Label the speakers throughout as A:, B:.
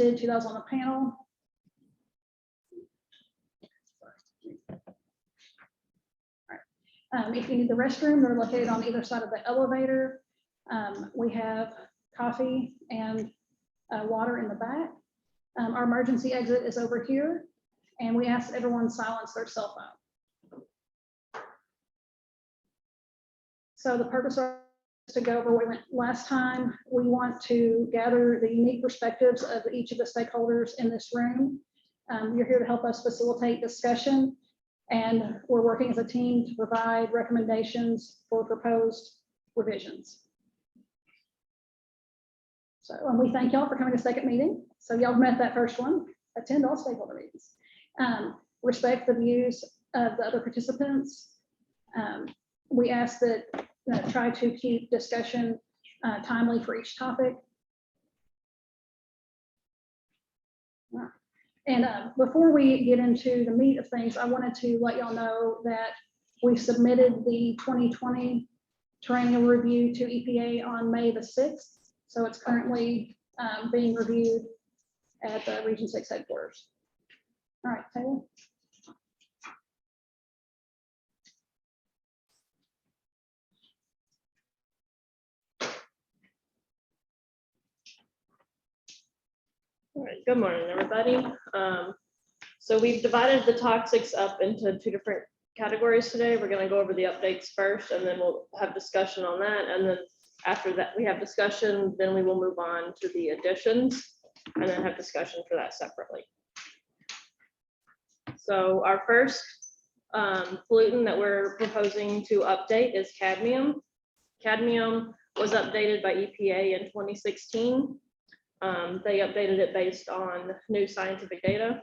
A: to those on the panel. If you need the restroom, they're located on either side of the elevator. We have coffee and water in the back. Our emergency exit is over here, and we ask everyone silence their cell phone. So the purpose is to go over what we went last time. We want to gather the unique perspectives of each of the stakeholders in this room. You're here to help us facilitate discussion, and we're working as a team to provide recommendations for proposed revisions. So, and we thank y'all for coming to second meeting. So y'all met that first one. Attend all stakeholder meetings. Respect the views of the other participants. We ask that try to keep discussion timely for each topic. And before we get into the meat of things, I wanted to let y'all know that we submitted the 2020 triennial review to EPA on May the 6th. So it's currently being reviewed at the Region 6 headquarters. All right, Taylor.
B: All right, good morning, everybody. So we've divided the toxics up into two different categories today. We're going to go over the updates first, and then we'll have discussion on that. And then after that, we have discussion, then we will move on to the additions and then have discussion for that separately. So our first pollutant that we're proposing to update is cadmium. Cadmium was updated by EPA in 2016. They updated it based on new scientific data.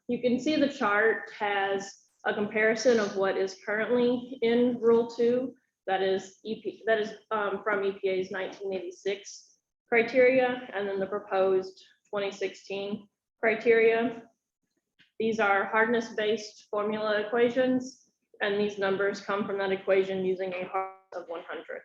B: You can see the chart has a comparison of what is currently in Rule 2. That is from EPA's 1986 criteria, and then the proposed 2016 criteria. These are hardness-based formula equations, and these numbers come from that equation using a hardness of 100.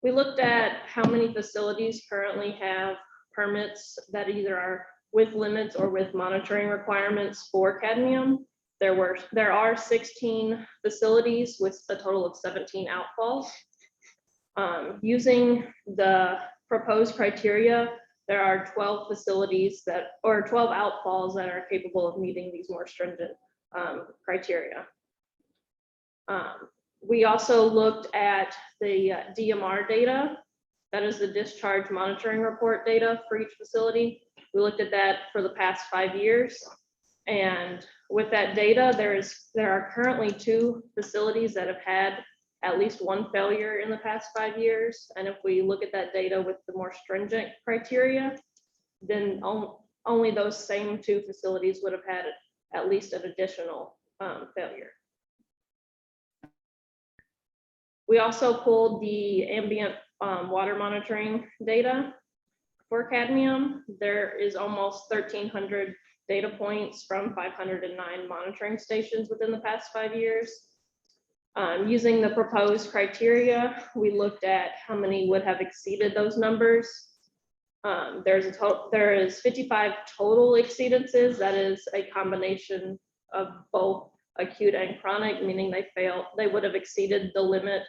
B: We looked at how many facilities currently have permits that either are with limits or with monitoring requirements for cadmium. There are 16 facilities with a total of 17 outfalls. Using the proposed criteria, there are 12 facilities or 12 outfalls that are capable of meeting these more stringent criteria. We also looked at the DMR data. That is the discharge monitoring report data for each facility. We looked at that for the past 5 years. And with that data, there are currently 2 facilities that have had at least 1 failure in the past 5 years. And if we look at that data with the more stringent criteria, then only those same 2 facilities would have had at least an additional failure. We also pulled the ambient water monitoring data for cadmium. There is almost 1,300 data points from 509 monitoring stations within the past 5 years. Using the proposed criteria, we looked at how many would have exceeded those numbers. There is 55 total exceedances. That is a combination of both acute and chronic, meaning they would have exceeded the limit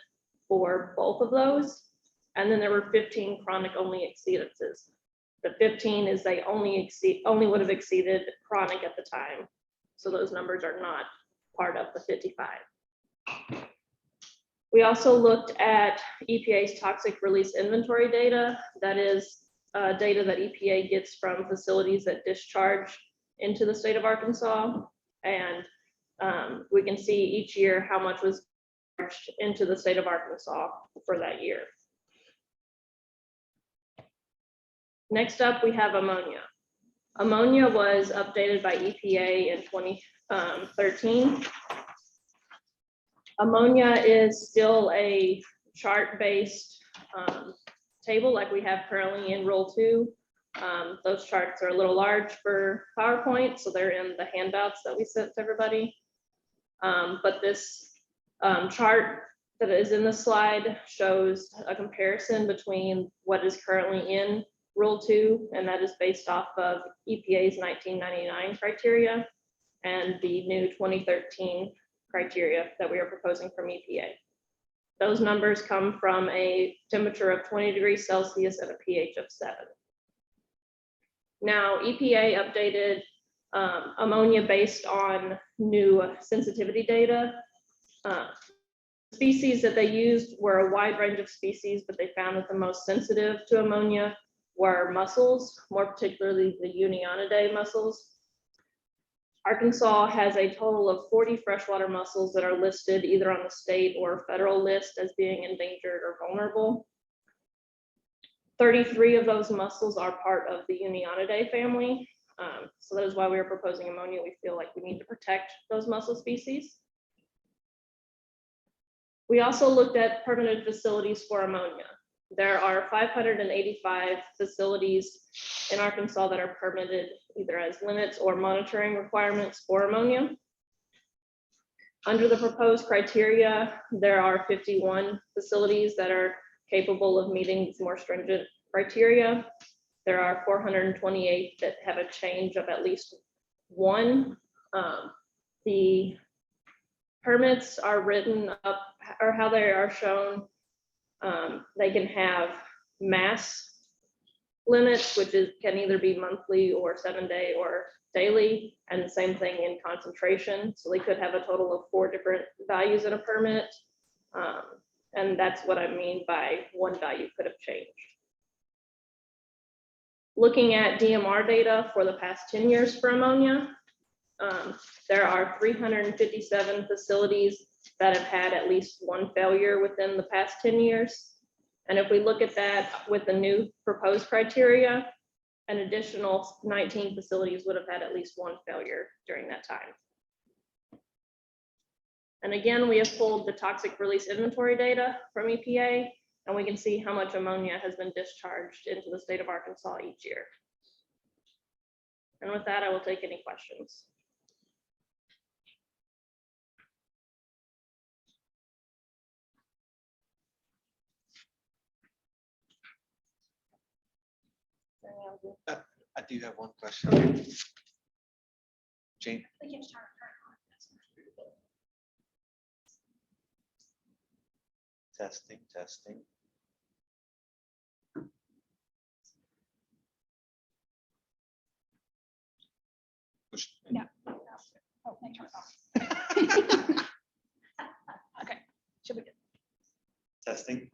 B: for both of those. And then there were 15 chronic only exceedances. The 15 is they only would have exceeded chronic at the time. So those numbers are not part of the 55. We also looked at EPA's toxic release inventory data. That is data that EPA gets from facilities that discharge into the state of Arkansas. And we can see each year how much was discharged into the state of Arkansas for that year. Next up, we have ammonia. Ammonia was updated by EPA in 2013. Ammonia is still a chart-based table like we have currently in Rule 2. Those charts are a little large for PowerPoint, so they're in the handouts that we sent to everybody. But this chart that is in the slide shows a comparison between what is currently in Rule 2, and that is based off of EPA's 1999 criteria and the new 2013 criteria that we are proposing from EPA. Those numbers come from a temperature of 20 degrees Celsius and a pH of 7. Now, EPA updated ammonia based on new sensitivity data. Species that they used were a wide range of species, but they found that the most sensitive to ammonia were mussels, more particularly the Unionidae mussels. Arkansas has a total of 40 freshwater mussels that are listed either on the state or federal list as being endangered or vulnerable. 33 of those mussels are part of the Unionidae family. So that is why we are proposing ammonia. We feel like we need to protect those mussel species. We also looked at permitted facilities for ammonia. There are 585 facilities in Arkansas that are permitted either as limits or monitoring requirements for ammonia. Under the proposed criteria, there are 51 facilities that are capable of meeting these more stringent criteria. There are 428 that have a change of at least one. The permits are written up, or how they are shown. They can have mass limits, which can either be monthly or 7-day or daily, and the same thing in concentration. So they could have a total of 4 different values in a permit. And that's what I mean by one value could have changed. Looking at DMR data for the past 10 years for ammonia, there are 357 facilities that have had at least one failure within the past 10 years. And if we look at that with the new proposed criteria, an additional 19 facilities would have had at least one failure during that time. And again, we have pulled the toxic release inventory data from EPA, and we can see how much ammonia has been discharged into the state of Arkansas each year. And with that, I will take any questions.
C: I do have one question. Jane? Testing, testing.
A: Yeah. Oh, let me turn it off. Okay, should be good.
C: Testing.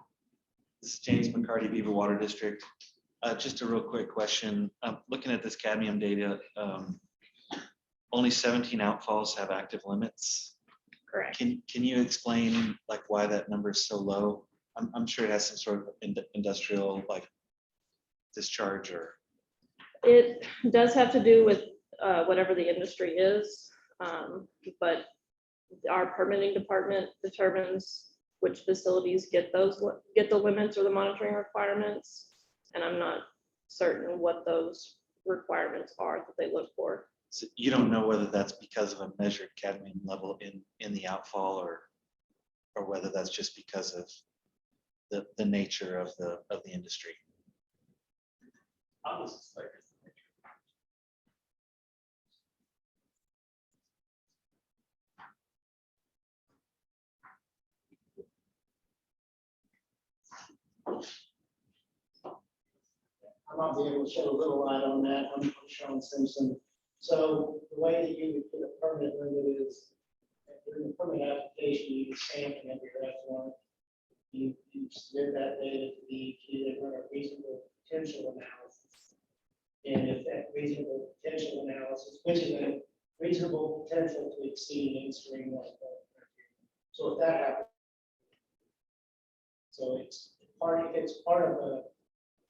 C: This is James McCarty, Beaver Water District. Just a real quick question. Looking at this cadmium data, only 17 outfalls have active limits.
B: Correct.
C: Can you explain like why that number is so low? I'm sure it has some sort of industrial like discharge or.
B: It does have to do with whatever the industry is, but our permitting department determines which facilities get the limits or the monitoring requirements, and I'm not certain what those requirements are that they look for.
C: So you don't know whether that's because of a measured cadmium level in the outfall, or whether that's just because of the nature of the industry.
D: I might be able to shed a little light on that. I'm Sean Simpson. So the way that you would put a permit limit is during the permit application, you stamp it under your F1. You submit that data to the EQ, they run a reasonable potential analysis. And if that reasonable potential analysis, which is a reasonable potential to exceed in-stream like that. So if that happens, so it's part of a,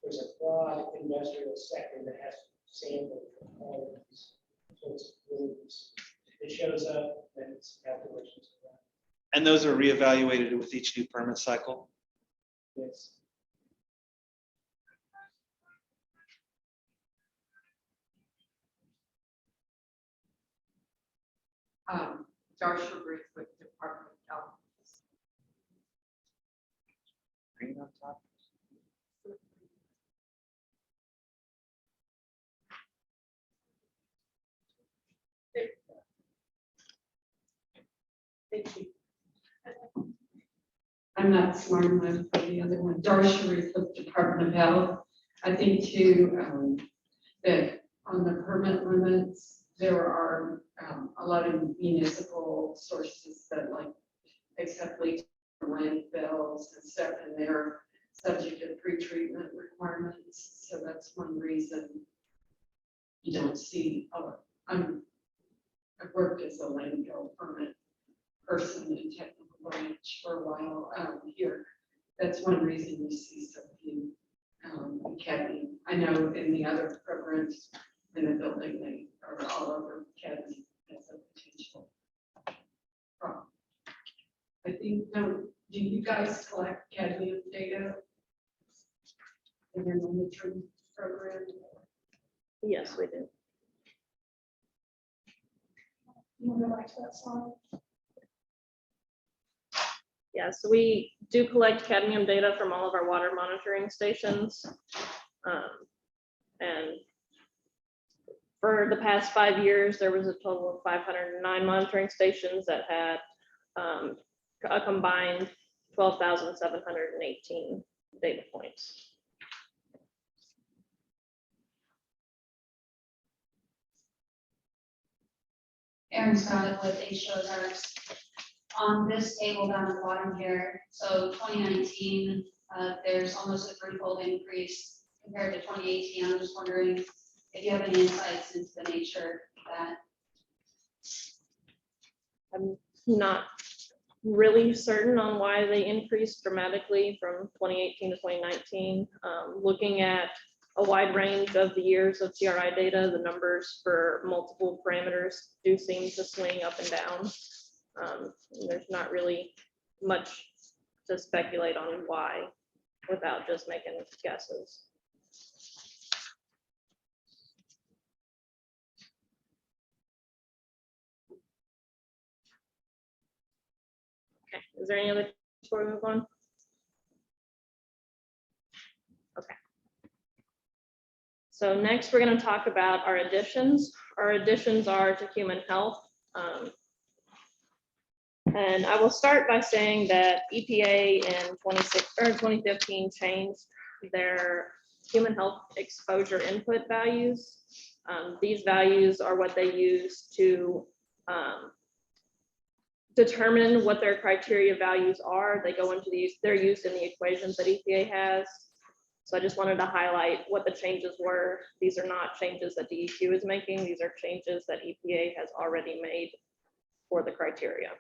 D: there's a broad industrial sector that has sampled from all of these sorts of pollutants. It shows up and it's calculations of that.
C: And those are reevaluated with each new permit cycle?
D: Yes.
E: Darcia Ruth with Department of Health. Thank you.
F: I'm not smart enough for the other one. Darcia with the Department of Health. I think too, that on the permit limits, there are a lot of municipal sources that like accept leaks from landfills and stuff, and they're subject to pre-treatment requirements. So that's one reason you don't see, I've worked as a landfill permit person in technical branch for a while here. That's one reason you see so few academy. I know in the other programs in the building, they are all over academy as a potential problem. I think, no, do you guys collect cadmium data in your monitoring program?
B: Yes, we do.
A: You want to go back to that slide?
B: Yeah, so we do collect cadmium data from all of our water monitoring stations. And for the past 5 years, there was a total of 509 monitoring stations that had a combined 12,718 data points.
G: Aaron Scott with HO's on this table down at the bottom here. So 2019, there's almost a threefold increase compared to 2018. I'm just wondering if you have any insights into the nature of that.
B: I'm not really certain on why they increased dramatically from 2018 to 2019. Looking at a wide range of the years of TRI data, the numbers for multiple parameters do seem to swing up and down. There's not really much to speculate on why without just making guesses. Okay, is there any other before we move on? Okay. So next we're going to talk about our additions. Our additions are to human health. And I will start by saying that EPA in 2015 changed their human health exposure input values. These values are what they use to determine what their criteria values are. They go into these, they're used in the equations that EPA has. So I just wanted to highlight what the changes were. These are not changes that DEQ is making. These are changes that EPA has already made for the criteria.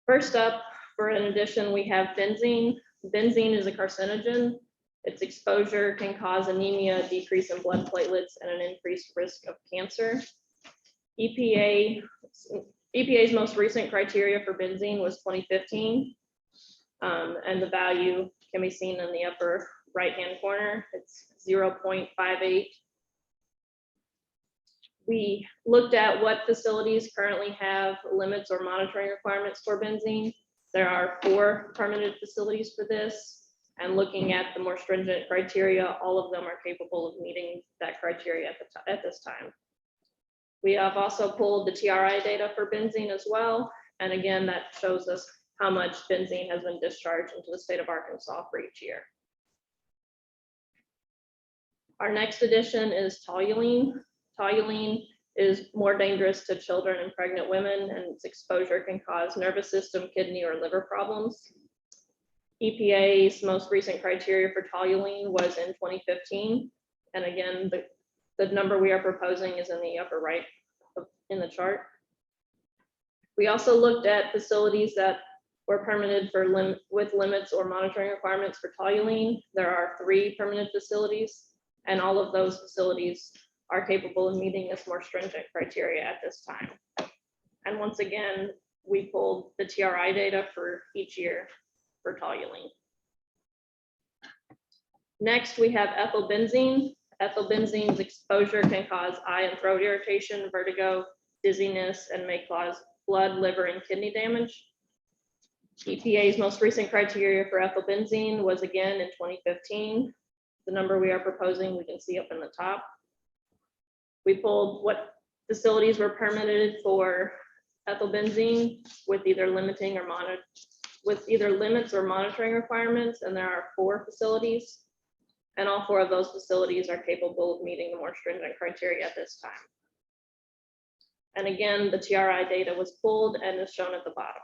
B: First up, for an addition, we have benzene. Benzene is a carcinogen. Its exposure can cause anemia, a decrease in blood platelets, and an increased risk of cancer. EPA's most recent criteria for benzene was 2015, and the value can be seen in the upper right-hand corner. It's 0.58. We looked at what facilities currently have limits or monitoring requirements for benzene. There are 4 permitted facilities for this, and looking at the more stringent criteria, all of them are capable of meeting that criteria at this time. We have also pulled the TRI data for benzene as well, and again, that shows us how much benzene has been discharged into the state of Arkansas for each year. Our next addition is toluene. Toluene is more dangerous to children and pregnant women, and its exposure can cause nervous system, kidney, or liver problems. EPA's most recent criteria for toluene was in 2015. And again, the number we are proposing is in the upper right in the chart. We also looked at facilities that were permitted with limits or monitoring requirements for toluene. There are 3 permanent facilities, and all of those facilities are capable of meeting this more stringent criteria at this time. And once again, we pulled the TRI data for each year for toluene. Next, we have ethylbenzene. Ethylbenzene's exposure can cause eye and throat irritation, vertigo, dizziness, and may cause blood, liver, and kidney damage. EPA's most recent criteria for ethylbenzene was again in 2015. The number we are proposing, we can see up in the top. We pulled what facilities were permitted for ethylbenzene with either limits or monitoring requirements, and there are 4 facilities. And all 4 of those facilities are capable of meeting the more stringent criteria at this time. And again, the TRI data was pulled and is shown at the bottom.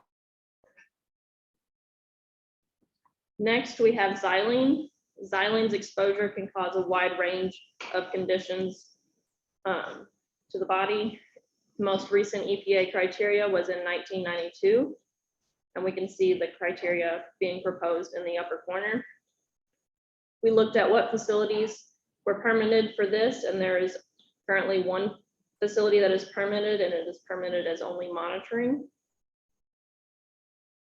B: Next, we have xylene. Xylene's exposure can cause a wide range of conditions to the body. Most recent EPA criteria was in 1992, and we can see the criteria being proposed in the upper corner. We looked at what facilities were permitted for this, and there is currently 1 facility that is permitted, and it is permitted as only monitoring.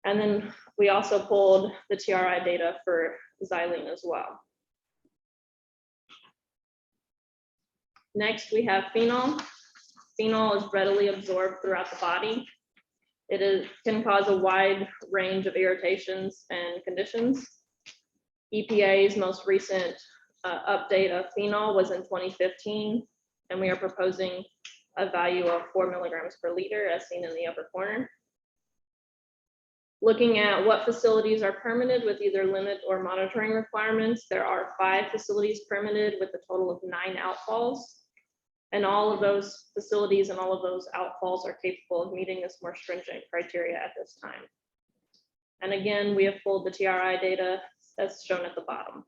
B: And then we also pulled the TRI data for xylene as well. Next, we have phenol. Phenol is readily absorbed throughout the body. It can cause a wide range of irritations and conditions. EPA's most recent update of phenol was in 2015, and we are proposing a value of 4 milligrams per liter as seen in the upper corner. Looking at what facilities are permitted with either limit or monitoring requirements, there are 5 facilities permitted with a total of 9 outfalls. And all of those facilities and all of those outfalls are capable of meeting this more stringent criteria at this time. And again, we have pulled the TRI data as shown at the bottom.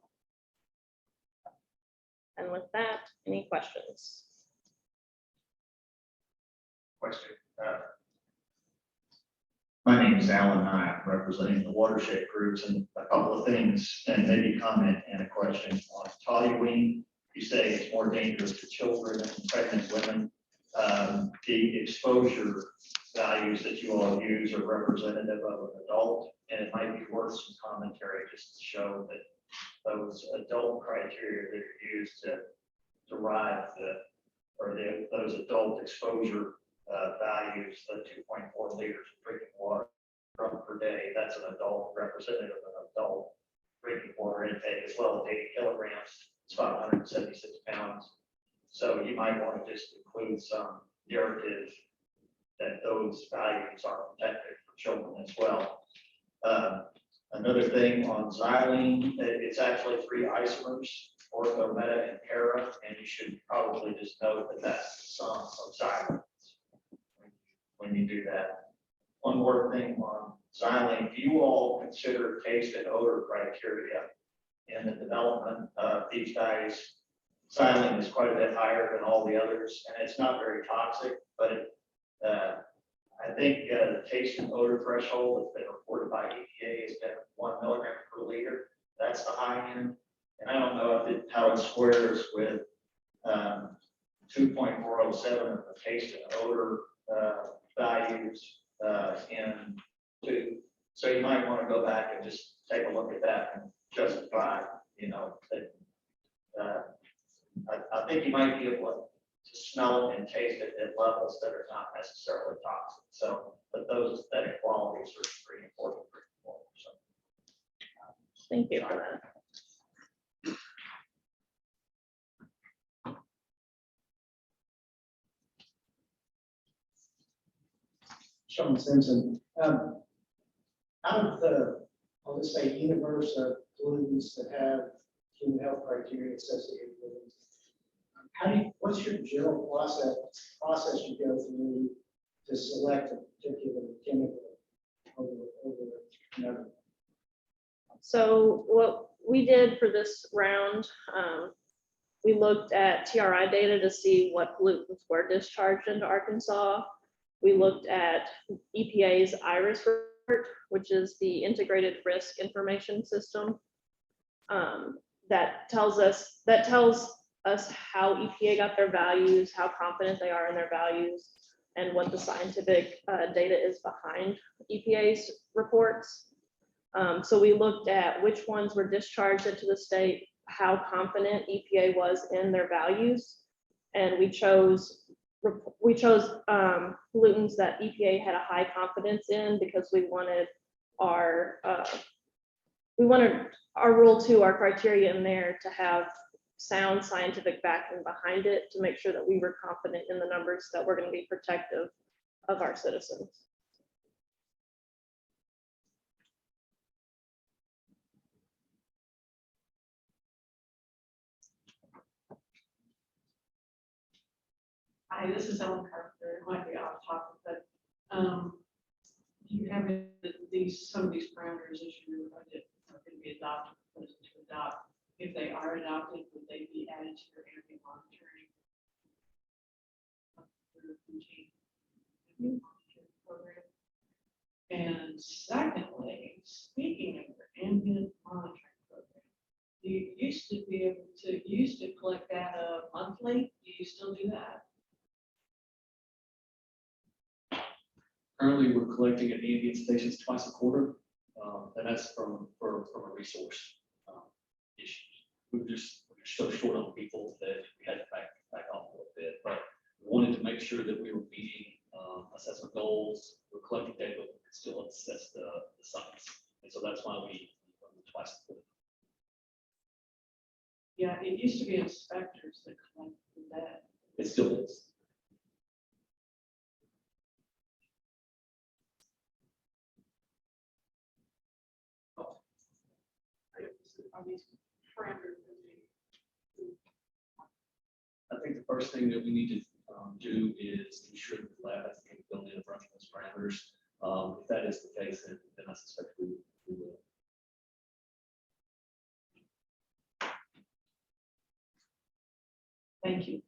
B: And with that, any questions?
E: Question. My name is Alan Nye. I'm representing the watershed groups, and a couple of things, and maybe comment and a question on toluene. You say it's more dangerous to children and pregnant women. The exposure values that you all use are representative of an adult, and it might be worth some commentary just to show that those adult criteria that are used to derive those adult exposure values, the 2.4 liters of drinking water per day, that's an adult representative of an adult drinking water intake, as well as 80 kilograms. It's about 176 pounds. So you might want to just include some narrative that those values are protected for children as well. Another thing on xylene, it's actually 3 isomers, ortho, meta, and para, and you should probably just note that that's the sum of xylene when you do that. One more thing on xylene, do you all consider taste and odor criteria in the development of these values? Xylene is quite a bit higher than all the others, and it's not very toxic, but I think the taste and odor threshold that's been reported by EPA has been 1 milligram per liter. That's the high end. And I don't know how it squares with 2.407 of the taste and odor values in 2. So you might want to go back and just take a look at that and justify, that I think you might be able to smell it and taste it at levels that are not necessarily toxic. So, but those aesthetic qualities are pretty important. So.
B: Thank you for that.
D: Sean Simpson, out of the, I'll just say, universe of pollutants that have human health criteria associated with them, what's your general process you go through to select a particular chemical over another?
B: So what we did for this round, we looked at TRI data to see what pollutants were discharged into Arkansas. We looked at EPA's IRIS report, which is the Integrated Risk Information System. That tells us how EPA got their values, how confident they are in their values, and what the scientific data is behind EPA's reports. So we looked at which ones were discharged into the state, how confident EPA was in their values, and we chose pollutants that EPA had a high confidence in because we wanted our Rule 2, our criteria in there to have sound scientific backing behind it to make sure that we were confident in the numbers that were going to be protective of our citizens.
F: Hi, this is Ellen Carpenter. It might be off topic, but you have some of these parameters as your budget are going to be adopted, proposed to adopt. If they are adopted, would they be added to your area monitoring? Program? And secondly, speaking of your ambient monitoring program, you used to be able to, you used to collect data monthly. Do you still do that?
H: Currently, we're collecting at ambient stations twice a quarter, and that's from a resource issue. We're just so short on people that we had to back off a little bit, but we wanted to make sure that we were meeting assessment goals. We're collecting data, but we can still assess the sites, and so that's why we run them twice a quarter.
F: Yeah, it used to be inspectors that collected that.
H: It still is.
F: Are these parameters?
H: I think the first thing that we need to do is ensure that the lab has the capability of running those parameters. If that is the case, then I suspect we will.
F: Thank you.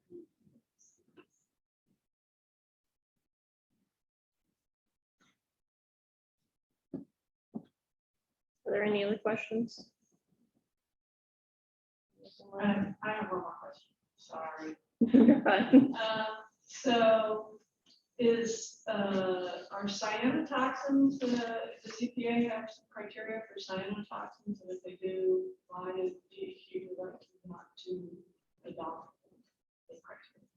B: Are there any other questions?
F: I have one more question. Sorry.
B: You're fine.
F: So is, are cyanotoxins, the CPA have some criteria for cyanotoxins, and if they do, why did DEQ elect not to adopt the criteria?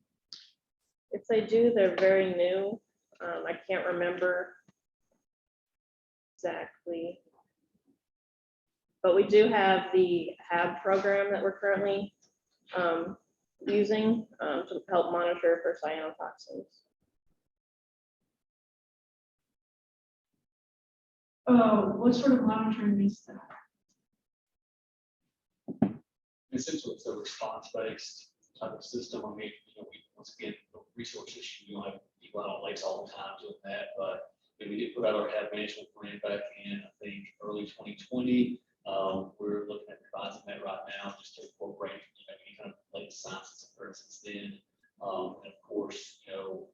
B: If they do, they're very new. I can't remember exactly. But we do have the HAB program that we're currently using to help monitor for cyanotoxins.
F: Oh, what sort of monitoring is that?
H: Essentially, it's a response-based type of system. I mean, once again, the resource issue, you don't have people out on lakes all the time doing that, but we did put out our HAB management plan back in, I think, early 2020. We're looking at revising that right now just to incorporate, any kind of latest science that's occurred since then. And of course,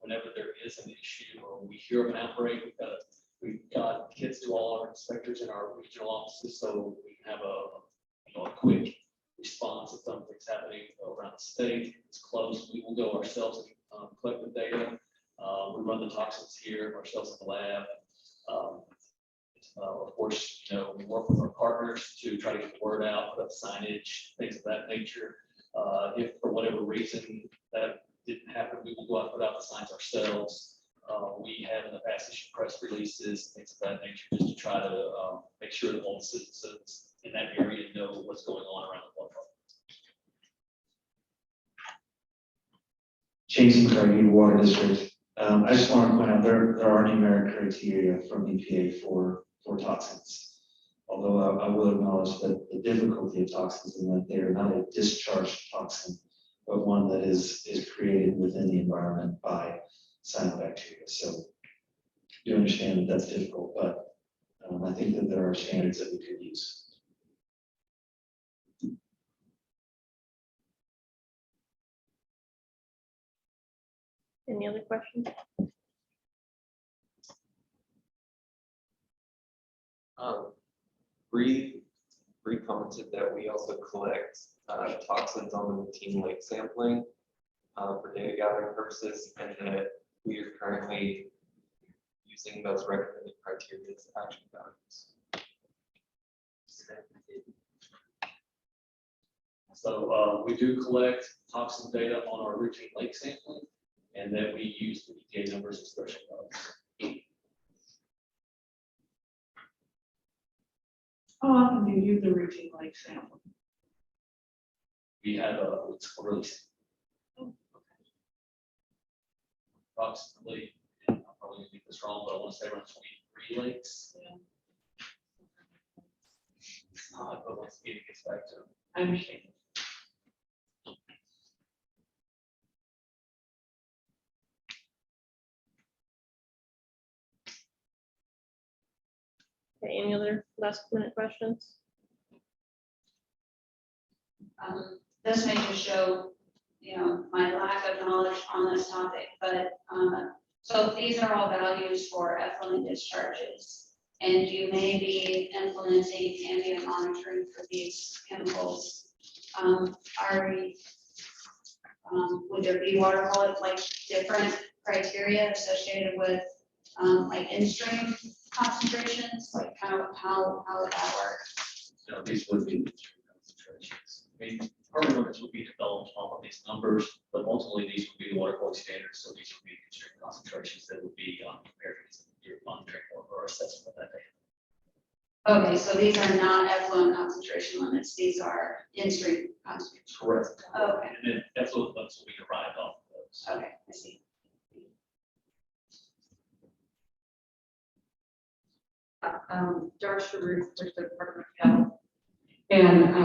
H: whenever there is an issue or we hear of an outbreak, we've got kits to all our inspectors in our regional offices, so we can have a quick response if something's happening around the state. It's close. We will go ourselves and collect the data. We run the toxins here ourselves in the lab. Of course, we work with our partners to try to get the word out, put up signage, things of that nature. If for whatever reason that didn't happen, we will go out and put out the signs ourselves. We have in the past issued press releases, things of that nature, just to try to make sure that all the citizens in that area know what's going on around the water.
C: James McCarty, Water District. I just want to point out there are numeric criteria from EPA for toxins. Although I will acknowledge that the difficulty of toxins in that they are not a discharged toxin, but one that is created within the environment by cyanobacteria. So you understand that that's difficult, but I think that there are standards that we could use.
B: Any other questions?
I: Bree commented that we also collect toxins on the routine lake sampling for data gathering purposes, and that we are currently using those recommended criteria as action values.
H: So we do collect toxin data on our routine lake sampling, and then we use the EPA numbers as special values.
F: How often do you do the routine lake sample?
H: We have it's quarterly. Approximately, probably me get this wrong, but I want to say around 23 lakes. But once it gets back to.
F: I understand.
B: Okay, any other last minute questions?
G: This may just show, my lack of knowledge on this topic, but, so these are all values for effluent discharges. And you may be implementing ambient monitoring for these chemicals. Would there be water quality, like different criteria associated with, like in-stream concentrations, like how would that work?
H: You know, these would be concentrations. I mean, carbon limits would be developed off of these numbers, but ultimately these would be the water quality standards. So these would be constrained concentrations that would be compared to your monitoring or assessment of that data.
G: Okay, so these are not effluent concentration limits, these are in-stream concentrations.
H: Correct.
G: Okay,
H: And then effluent limits will be derived off of those.
G: okay, I see.
F: Darcia Ruth with the Department of Health. And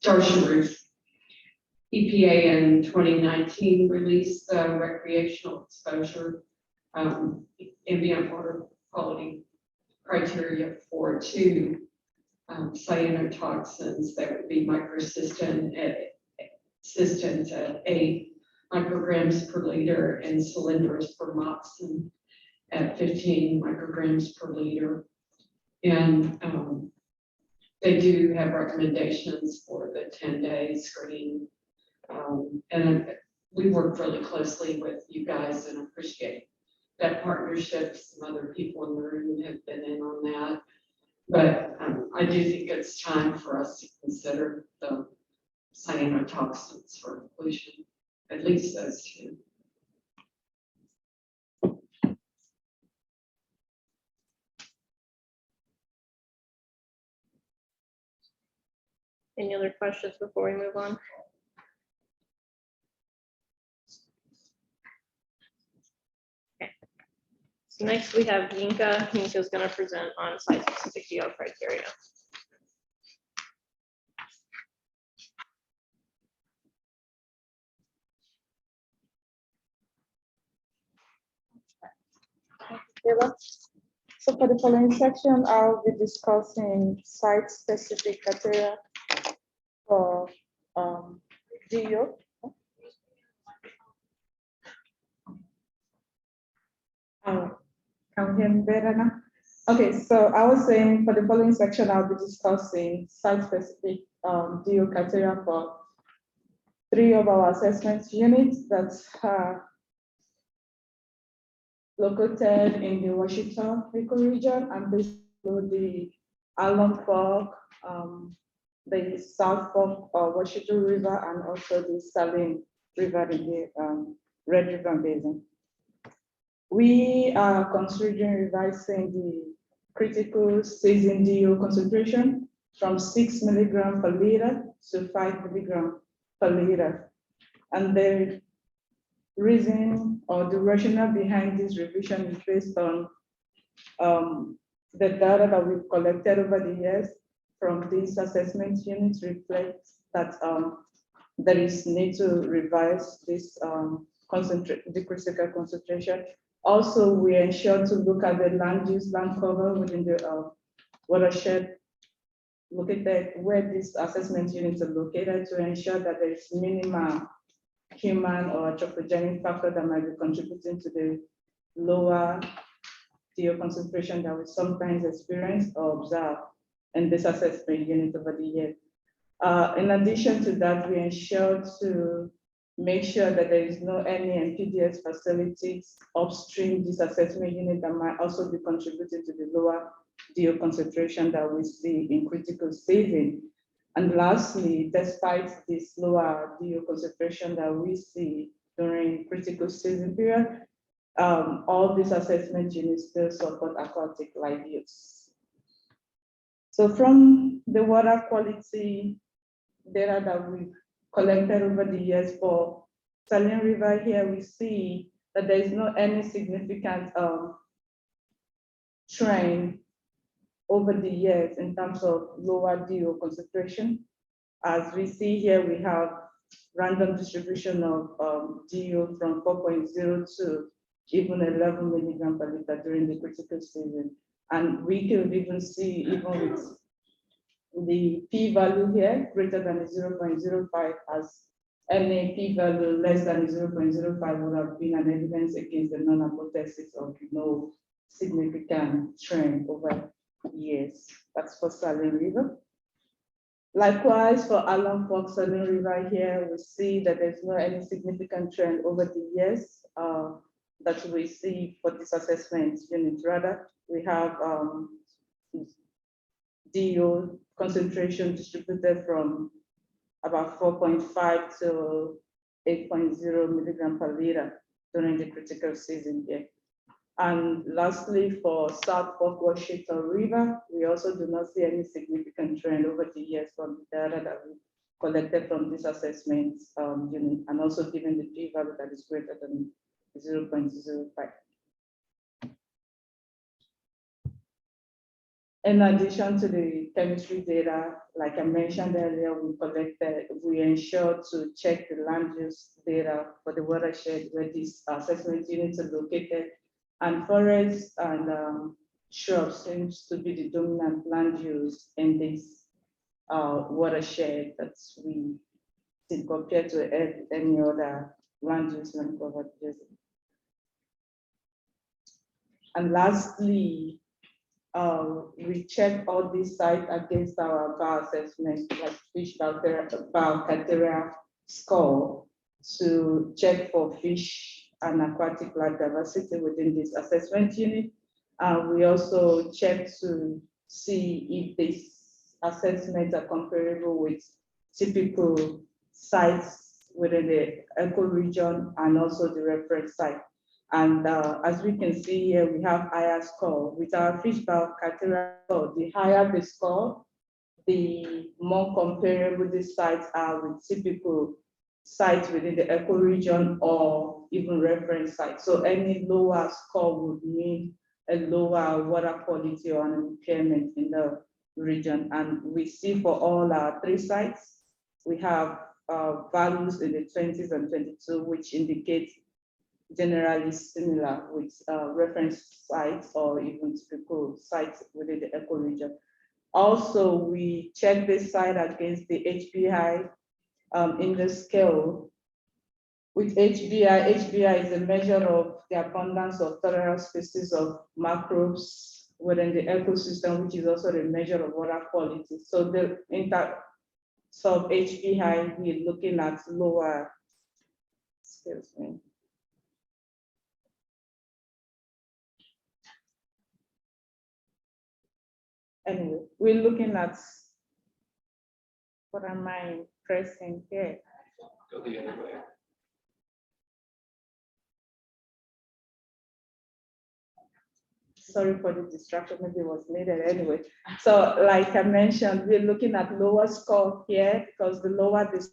F: Darcia Ruth, EPA in 2019 released the recreational exposure ambient water quality criteria for two cyanotoxins that would be microcystin at 8 micrograms per liter and cylindrous permoxin at 15 micrograms per liter. And they do have recommendations for the 10-day screening. And we work really closely with you guys and appreciate that partnership. Some other people in the room have been in on that. But I do think it's time for us to consider the cyanotoxins for inclusion, at least those two.
B: Any other questions before we move on? Okay. So next we have Yinka. Yinka is going to present on site-specific DO criteria.
J: So for the following section, I'll be discussing site-specific criteria for DO. Can you hear me better now? Okay, so I was saying for the following section, I'll be discussing site-specific DO criteria for 3 of our assessment units that's located in the Washington ecoregion and basically the Allen Fork, the South Fork of Washington River, and also the Saline River in the Red River Basin. We are considering revising the critical season DO concentration from 6 milligrams per liter to 5 milligrams per liter. And the reason or the rationale behind this revision is based on the data that we've collected over the years from these assessment units reflects that there is need to revise this the critical concentration. Also, we ensure to look at the land use, land cover within the watershed located where these assessment units are located to ensure that there is minimal human or anthropogenic factor that might be contributing to the lower DO concentration that we sometimes experience or observe in this assessment unit over the years. In addition to that, we ensure to make sure that there is no any NPDES facilities upstream this assessment unit that might also be contributing to the lower DO concentration that we see in critical season. And lastly, despite this lower DO concentration that we see during critical season period, all these assessment units still support aquatic life use. So from the water quality data that we collected over the years for Saline River here, we see that there is no any significant trend over the years in terms of lower DO concentration. As we see here, we have random distribution of DO from 4.0 to even 11 milligram per liter during the critical season. And we can even see, even with the p-value here greater than 0.05, as any p-value less than 0.05 would have been an evidence against the non-hypothesis of no significant trend over years. That's for Saline River. Likewise, for Allen Fork Saline River here, we see that there's no any significant trend over the years that we see for this assessment unit. Rather, we have DO concentration distributed from about 4.5 to 8.0 milligram per liter during the critical season here. And lastly, for South Fork Washita River, we also do not see any significant trend over the years from the data that we collected from this assessment unit, and also given the p-value that is greater than 0.05. In addition to the chemistry data, like I mentioned earlier, we ensured to check the land use data for the watershed where these assessment units are located, and forests and shrubs seems to be the dominant land use in this watershed that we see compared to any other land use land covered basin. And lastly, we check all these sites against our bioassessment, like fish biocarteria score, to check for fish and aquatic life diversity within this assessment unit. We also check to see if these assessments are comparable with typical sites within the ecoregion and also the reference site. And as we can see here, we have higher score. With our fish biocarteria score, the higher the score, the more comparable the sites are with typical sites within the ecoregion or even reference sites. So any lower score would mean a lower water quality or an impairment in the region. And we see for all our 3 sites, we have values in the 20s and 22, which indicate generally similar with reference sites or even typical sites within the ecoregion. Also, we check this site against the HBI in the scale. With HBI is a measure of the abundance of tolerant species of microbes within the ecosystem, which is also the measure of water quality. So the of HBI, we're looking at lower, excuse me. Anyway, we're looking at, what am I pressing here?
I: Go the other way.
J: Sorry for the distraction, maybe it was needed anyway. So like I mentioned, we're looking at lower score here because the lower the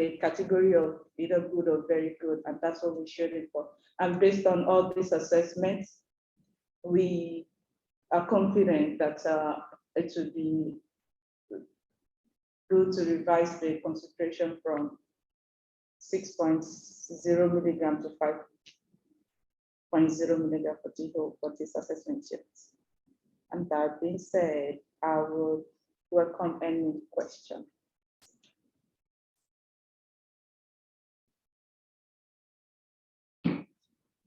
J: a category of either good or very good, and that's what we showed it for. And based on all these assessments, we are confident that it will be good to revise the concentration from 6.0 milligram to 5.0 milligram per kilo for this assessment units. And that being said, I will welcome any question.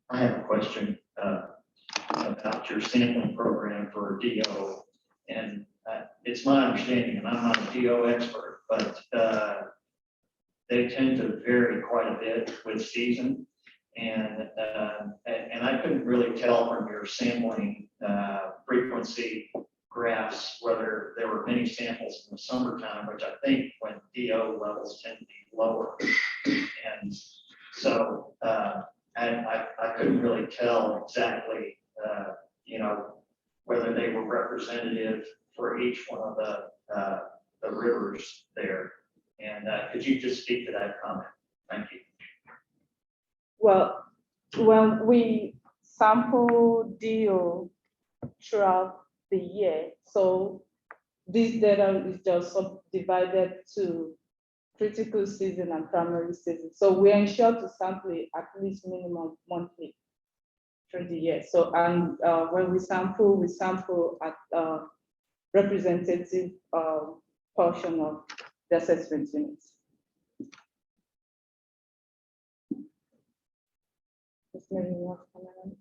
E: I have a question about your sampling program for DO. And it's my understanding, and I'm not a DO expert, but they tend to vary quite a bit with season. And I couldn't really tell from your sampling frequency graphs whether there were many samples in the summertime, which I think when DO levels tend to be lower. And so I couldn't really tell exactly, whether they were representative for each one of the rivers there. And could you just speak to that comment? Thank you.
J: Well, when we sample DO throughout the year, so this data is just subdivided to critical season and primary season. So we ensure to sample it at least minimum monthly through the year. So, and when we sample at representative portion of the assessment units. Ms. Mary, you want to comment on it?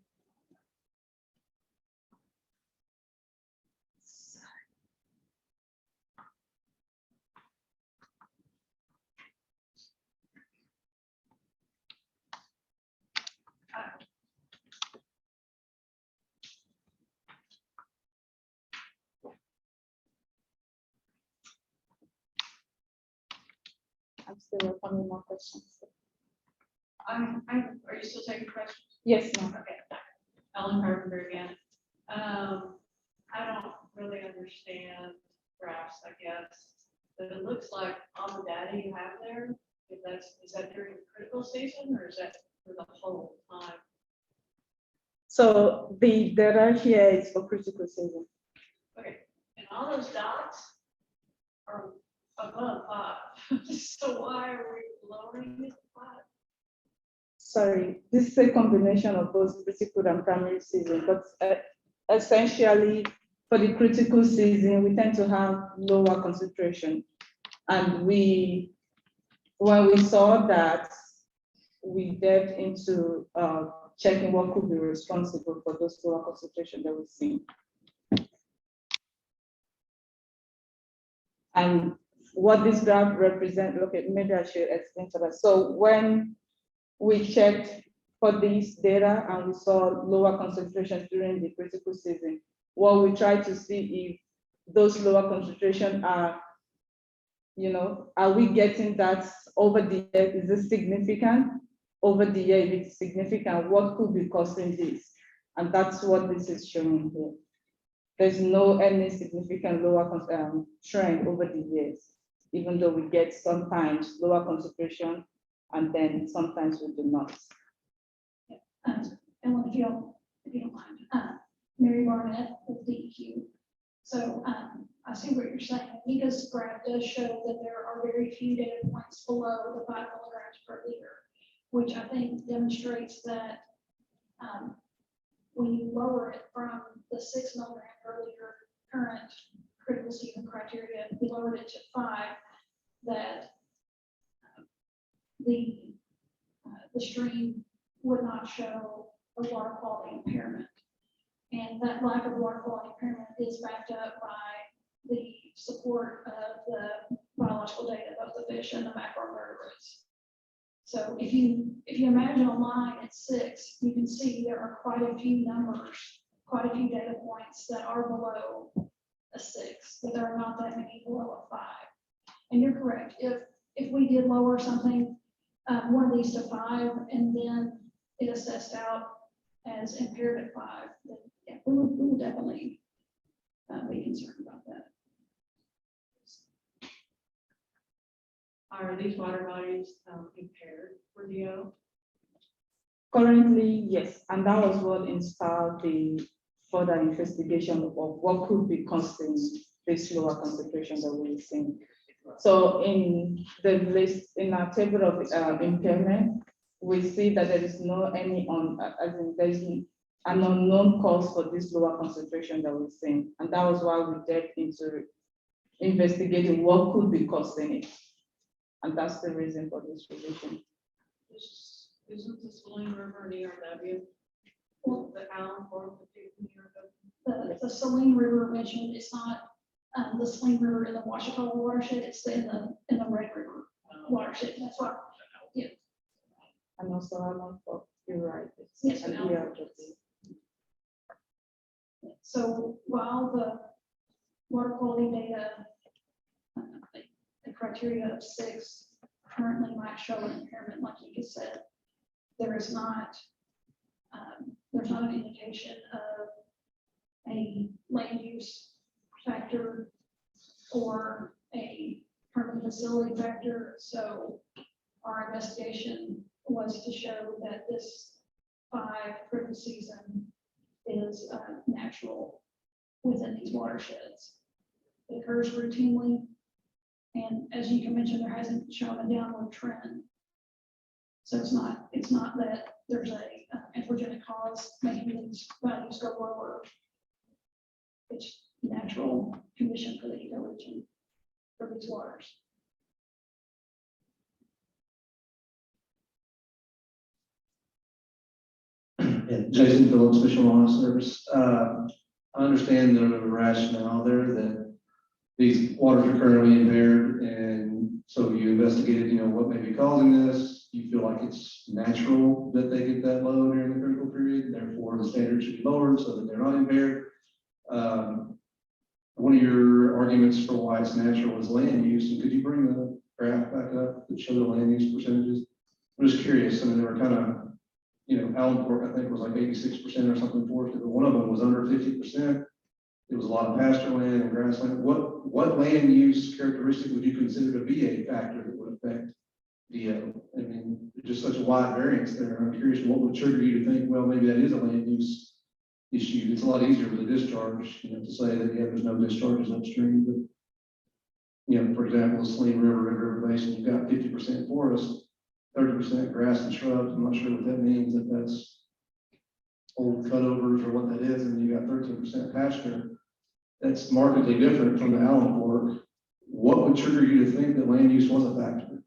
J: I'm still welcoming more questions.
F: Are you still taking questions?
J: Yes, ma'am.
F: Okay. Ellen Carpenter again. I don't really understand graphs, I guess, but it looks like all the data you have there, is that during the critical season or is that for the whole time?
J: So the data here is for critical season.
F: Okay, and all those dots are above 5. So why are we lowering it to 5?
J: Sorry, this is a combination of both critical and primary season, but essentially for the critical season, we tend to have lower concentration. And when we saw that, we delved into checking what could be responsible for those lower concentration that we've seen. And what this graph represents, okay, maybe I should explain to that. So when we checked for this data and we saw lower concentration during the critical season, what we tried to see if those lower concentration are, are we getting that over the year? Is it significant? Over the year, if it's significant, what could be causing this? And that's what this is showing here. There's no any significant lower trend over the years, even though we get sometimes lower concentration and then sometimes we do not.
A: And if you don't mind, Mary Barnett with DEQ. So I see what you're saying. Nika's graph does show that there are very few data points below the 5 milligrams per liter, which I think demonstrates that when you lower it from the 6 milligram per liter current critical season criteria, we lowered it to 5, that the stream would not show a water quality impairment. And that lack of water quality impairment is backed up by the support of the biological data of the fish and the macroinvertebrates. So if you imagine a line at 6, you can see there are quite a few numbers, quite a few data points that are below a 6, but there are not that many below a 5. And you're correct. If we did lower something, one of these to 5, and then it assessed out as impaired at 5, then yeah, we would definitely be concerned about that.
F: Are these water bodies impaired for DO?
J: Currently, yes, and that was what inspired the further investigation of what could be causing this lower concentration that we're seeing. So in the list, in our table of impairment, we see that there is no any there's an unknown cause for this lower concentration that we're seeing, and that was why we delved into investigating what could be causing it, and that's the reason for this revision.
F: Isn't the Saline River near ERW? Well, the Allen Fork,
A: The Saline River mentioned, it's not the Saline River in the Washita watershed, it's in the Red River watershed. That's why. Yeah.
J: And also Allen Fork, you're right.
A: Yes,
J: an
A: Allen Fork. So while the water quality data, the criteria of 6 currently might show an impairment, like you just said, there is not, there's not an indication of a land use factor or a permanent facility factor. So our investigation was to show that this 5 drinking season is natural within these watersheds. It occurs routinely. And as you can mention, there hasn't shown a downward trend. So it's not that there's a anthropogenic cause making these values go lower. It's natural condition for the ecoregion for these waters.
K: Yeah, Jason Phillips, Fish and Wildlife Service. I understand the rationale there that these waters are currently impaired, and so you investigated, what may be causing this. You feel like it's natural that they get that low during the critical period, therefore the standard should be lowered so that they're not impaired. One of your arguments for why it's natural is land use, and could you bring the graph back up that show the land use percentages? I'm just curious. I mean, they were kind of, Allen Fork, I think, was like 86% or something forested, but one of them was under 50%. It was a lot of pasture land and grassland. What land use characteristic would you consider to be a factor that would affect DO? I mean, there's just such a wide variance there. I'm curious, what would trigger you to think, well, maybe that is a land use issue? It's a lot easier with a discharge, to say that, yeah, there's no discharges upstream, but, for example, the Saline River, Red River Basin, you've got 50% forest, 30% grass and shrubs. I'm not sure what that means, if that's old cutovers or what that is, and you got 13% pasture. That's markedly different from the Allen Fork. What would trigger you to think that land use was a factor?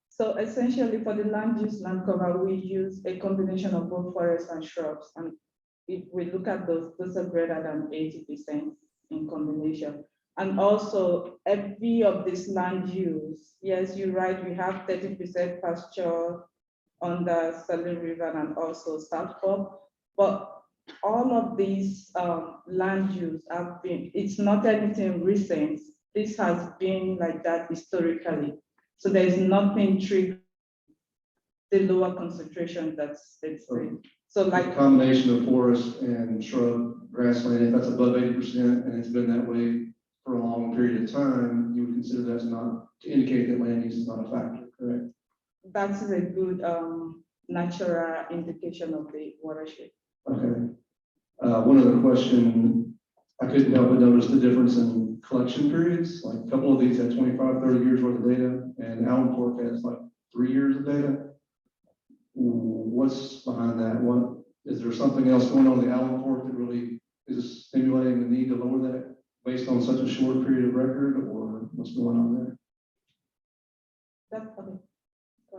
J: So essentially for the land use land cover, we use a combination of both forests and shrubs. And if we look at those are greater than 80% in combination. And also every of this land use, yes, you're right, we have 30% pasture on the Saline River and also South Fork, but all of these land use have been, it's not anything recent. This has been like that historically. So there is nothing triggering the lower concentration that's extreme. So like
K: a combination of forest and shrub grassland, if that's above 80% and it's been that way for a long period of time, you would consider that's not to indicate that land use is not a factor, correct?
J: that's a good natural indication of the watershed.
K: Okay. One other question, I couldn't help but notice the difference in collection periods. Like a couple of these had 25, 30 years worth of data, and Allen Fork has like 3 years of data. What's behind that? What is there something else going on in the Allen Fork that really is stimulating the need to lower that based on such a short period of record, or what's going on there?
J: That's funny.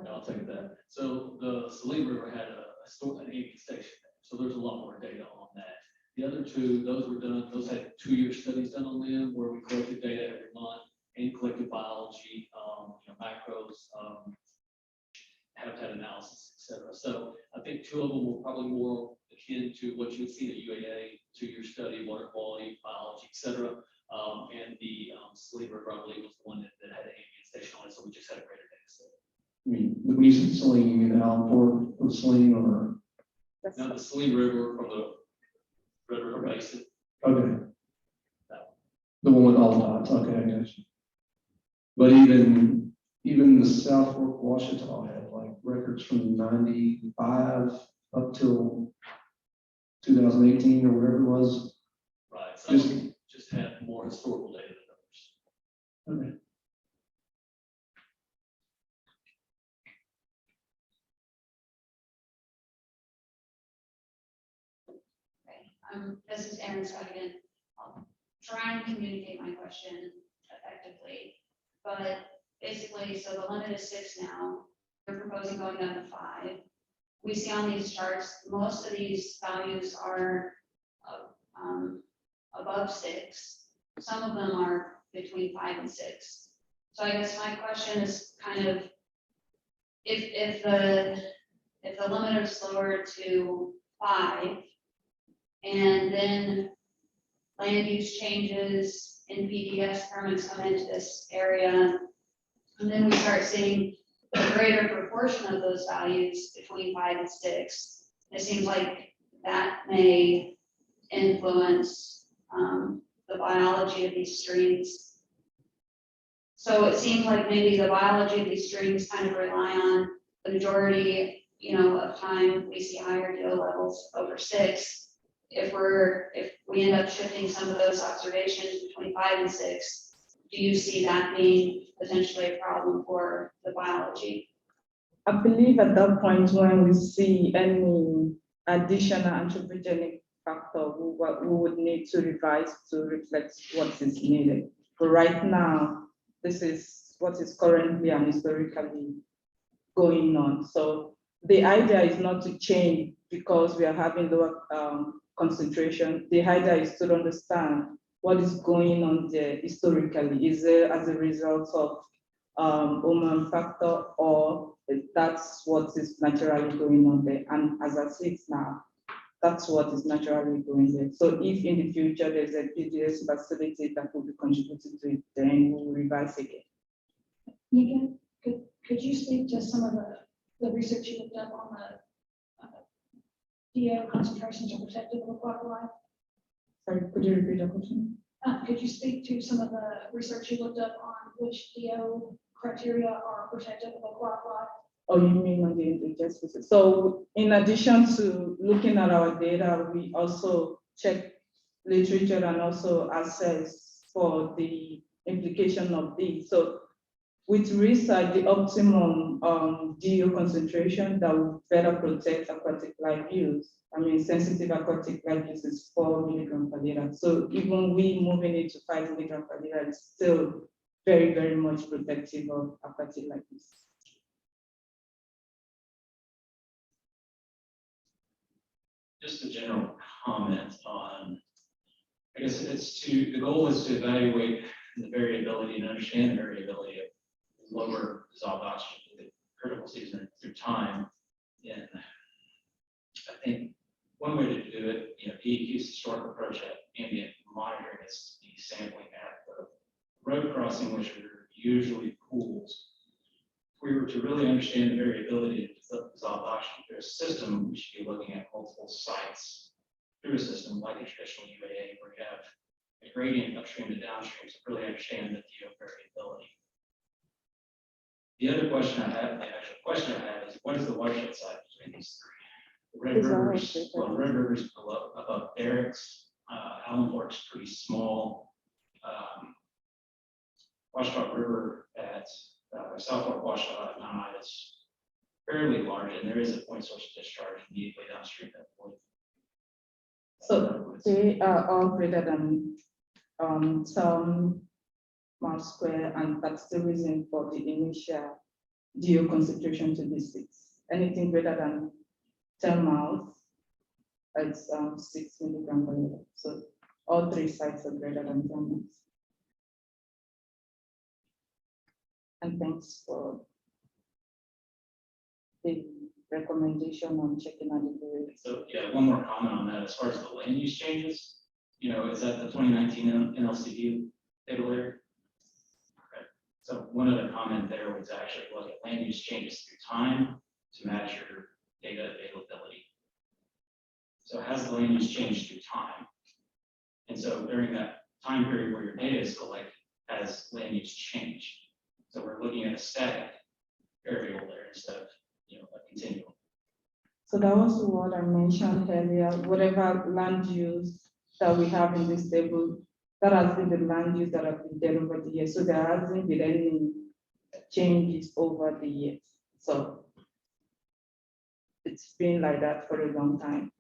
H: I'll take that. So the Saline River had an AV station, so there's a lot more data on that. The other two, those had 2-year studies done on them where we collected data every month and collected biology, macros, habitat analysis, et cetera. So I think 2 of them were probably more akin to what you would see at UAA, 2-year study, water quality, biology, et cetera. And the Saline River, I believe, was the one that had an ambient station on it, so we just had a greater data set.
K: I mean, when you said Saline, you mean Allen Fork or Saline, or?
H: Now the Saline River from the Red River Basin.
K: Okay. The one with all the dots, okay, I got you. But even the South Fork, Washita had like records from 95 up till 2018 or whatever it was.
H: Right, some of them just had more historical data than others.
K: Okay.
G: This is Aaron Scott again. I'll try and communicate my question effectively, but basically, so the limit is 6 now. We're proposing going down to 5. We see on these charts, most of these values are above 6. Some of them are between 5 and 6. So I guess my question is kind of, if the limit is lowered to 5, and then land use changes and PDS permits come into this area, and then we start seeing a greater proportion of those values between 5 and 6. It seems like that may influence the biology of these streams. So it seems like maybe the biology of these streams kind of rely on the majority, of time, we see higher DO levels over 6. If we end up shifting some of those observations between 5 and 6, do you see that being potentially a problem for the biology?
J: I believe at that point when we see any additional anthropogenic factor, we would need to revise to reflect what is needed. But right now, this is what is currently and historically going on. So the idea is not to change because we are having lower concentration. The idea is to understand what is going on there historically. Is it as a result of human factor, or that's what is naturally going on there? And as I see it now, that's what is naturally going there. So if in the future there's a PDS facility that will be contributing to it, then we'll revise again.
A: Megan, could you speak to some of the research you looked up on the DO concentrations are protective of aquatic life?
J: Sorry, could you repeat the question?
A: Could you speak to some of the research you looked up on which DO criteria are protective of aquatic life?
J: Oh, you mean on the indigenous species? So in addition to looking at our data, we also check literature and also assess for the implication of these. So with research, the optimum DO concentration that will better protect aquatic life use. I mean, sensitive aquatic life use is 4 milligrams per liter. So even we moving it to 5 milligrams per liter is still very, very much protective of aquatic life use.
H: Just a general comment on, I guess the goal is to evaluate the variability and understand the variability of lower dissolved oxygen to the critical season through time. And I think one way to do it, DEQ's historic approach at ambient monitoring is the sampling at the road crossing, which are usually pools. If we were to really understand the variability of dissolved oxygen through a system, we should be looking at multiple sites through a system like a traditional UAA, where you have a gradient upstream to downstream to really understand the DO variability. The other question I have, the actual question I have is, what is the watershed size between these three? The Red River's above Eric's, Allen Fork's pretty small. Washita River at South Fork Washita at Mount Ida is fairly large, and there is a point source of discharge immediately downstream at that point.
J: So they are all greater than some miles square, and that's the reason for the initial DO concentration to be 6. Anything greater than 10 miles, it's 6 milligrams per liter. So all 3 sites are greater than 10 miles. And thanks for the recommendation on checking out the variance.
H: So yeah, one more comment on that. As far as the land use changes, is that the 2019 NLCD table there? Okay. So one other comment there was actually look at land use changes through time to measure data availability. So has the land use changed through time? And so during that time period where your data is collected, has land use changed? So we're looking at a static variable there instead of a continuum.
J: So that was what I mentioned earlier. Whatever land use that we have in this table, that has been the land use that have been there over the years. So there hasn't been any changes over the years. So it's been like that for a long time.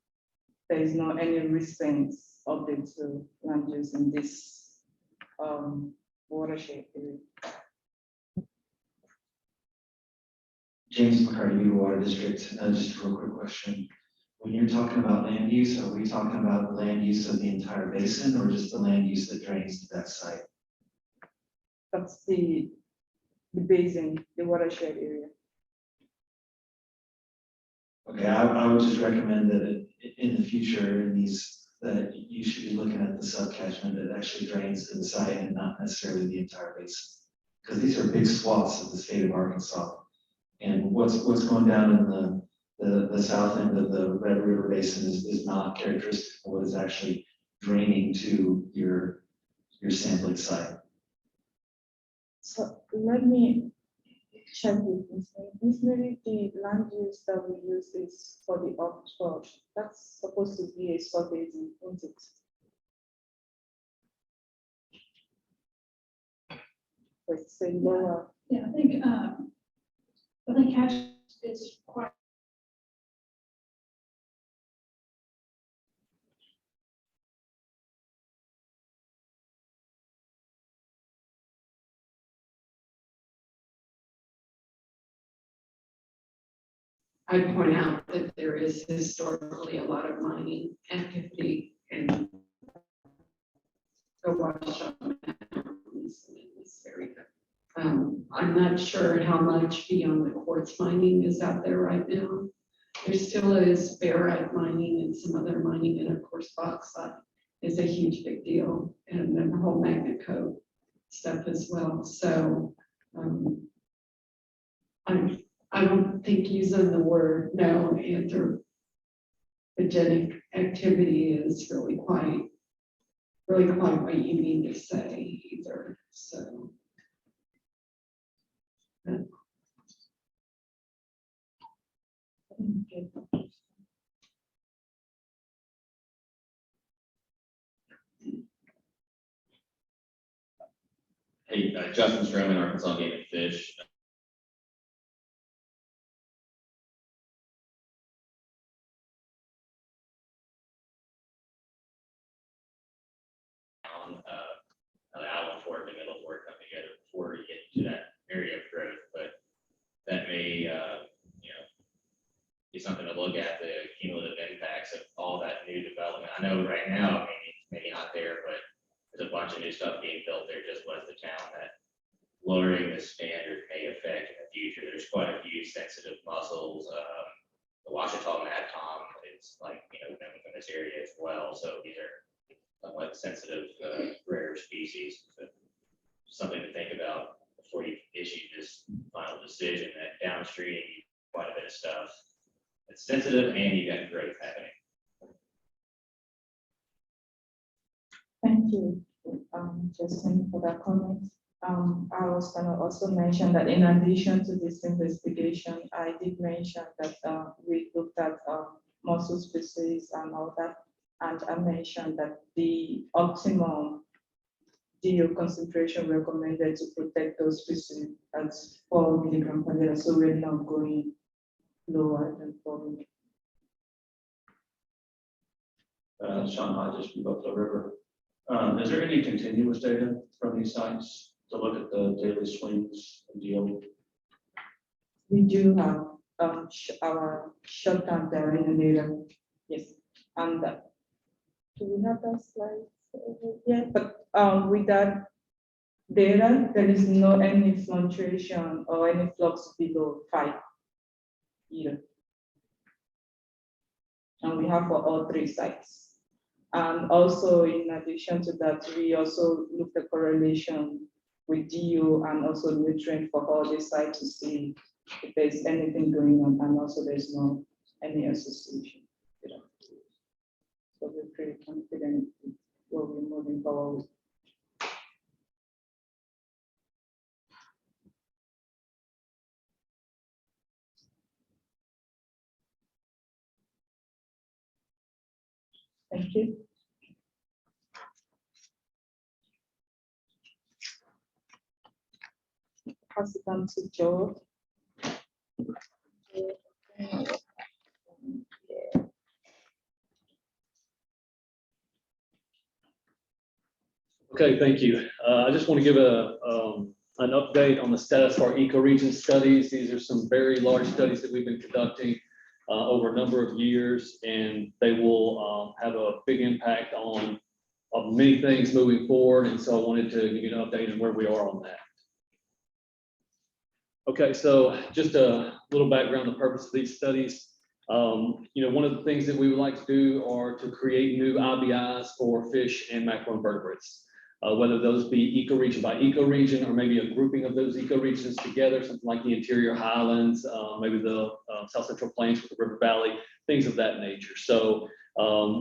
J: There is not any recent update to land use in this watershed area.
C: James McCarty, Beaver Water District. Just a real quick question. When you're talking about land use, are we talking about land use of the entire basin or just the land use that drains to that site?
J: That's the basin, the watershed area.
C: Okay, I would just recommend that in the future, that you should be looking at the subcatchment that actually drains to the site and not necessarily the entire basin. Because these are big swaths of the state of Arkansas. And what's going down in the south end of the Red River Basin is not characteristic of what is actually draining to your sampling site.
J: So let me check with Ms. Mary. Ms. Mary, the land use that we use is for the upchurch. That's supposed to be a survey, isn't it? It's a lower.
A: Yeah, I think cash is quite.
F: I'd point out that there is historically a lot of mining activity in the Washoe Mountains in this area. I'm not sure how much beyond the quartz mining is out there right now. There still is barite mining and some other mining, and of course bauxite is a huge big deal, and then the whole magnet code stuff as well. So I don't think using the word no anthropogenic activity is really quite what you mean to say either. So.
L: Hey, Justin Stroman, Arkansas Game and Fish. On the Allen Fork and Middle Fork come together before you get to that area of growth, but that may, be something to look at, the cumulative impacts of all that new development. I know right now, maybe not there, but there's a bunch of new stuff being built there just west of town that lowering the standard may affect in the future. There's quite a few sensitive mussels. The Washita Mad Tom is known from this area as well. So these are somewhat sensitive, rare species. So something to think about before you issue this final decision, that downstream, quite a bit of stuff. It's sensitive and you got growth happening.
J: Thank you, Justin, for that comment. I was going to also mention that in addition to this investigation, I did mention that we looked at mussel species and all that, and I mentioned that the optimum DO concentration recommended to protect those species at 4 milligram per liter, so we're not going lower than 4 milligram.
K: Sean Hodges from Buffalo River. Is there any continuous data from these sites to look at the daily swings and deal?
J: We do have our short-term data. Yes, and do we have that slide? Yeah, but with that data, there is no any fluctuation or any flux below 5 either. And we have for all 3 sites. And also, in addition to that, we also looked at correlation with DO and also nutrient for all the sites to see if there's anything going on, and also there's no any association. So we're pretty confident with what we're moving forward. Thank you. Pass it on to Joe.
H: Okay, thank you. I just want to give an update on the status of our ecoregion studies. These are some very large studies that we've been conducting over a number of years, and they will have a big impact on many things moving forward. And so I wanted to give you an update on where we are on that. Okay, so just a little background on the purpose of these studies. One of the things that we would like to do are to create new IBIs for fish and macroinvertebrates, whether those be ecoregion by ecoregion or maybe a grouping of those ecoregions together, something like the interior highlands, maybe the South Central Plains with the river valley, things of that nature. So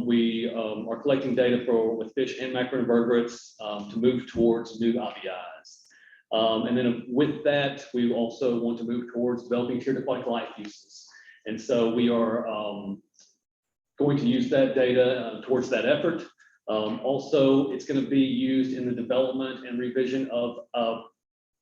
H: we are collecting data with fish and macroinvertebrates to move towards new IBIs. And then with that, we also want to move towards developing tiered aquatic life uses. And so we are going to use that data towards that effort. Also, it's going to be used in the development and revision of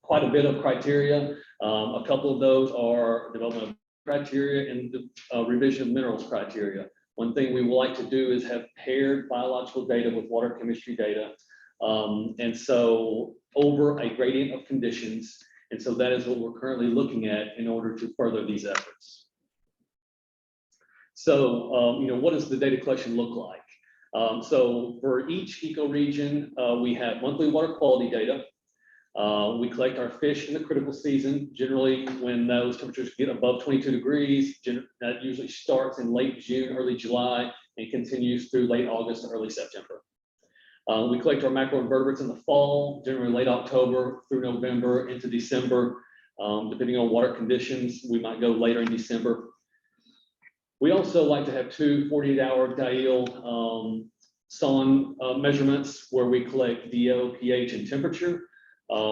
H: quite a bit of criteria. A couple of those are development of criteria and the revision of minerals criteria. One thing we would like to do is have paired biological data with water chemistry data. And so over a gradient of conditions. And so that is what we're currently looking at in order to further these efforts. So, what does the data collection look like? So for each ecoregion, we have monthly water quality data. We collect our fish in the critical season, generally when those temperatures get above 22 degrees. That usually starts in late June, early July, and continues through late August to early September. We collect our macroinvertebrates in the fall, generally late October through November into December. Depending on water conditions, we might go later in December. We also like to have two 48-hour diel SON measurements where we collect DO, pH, and temperature.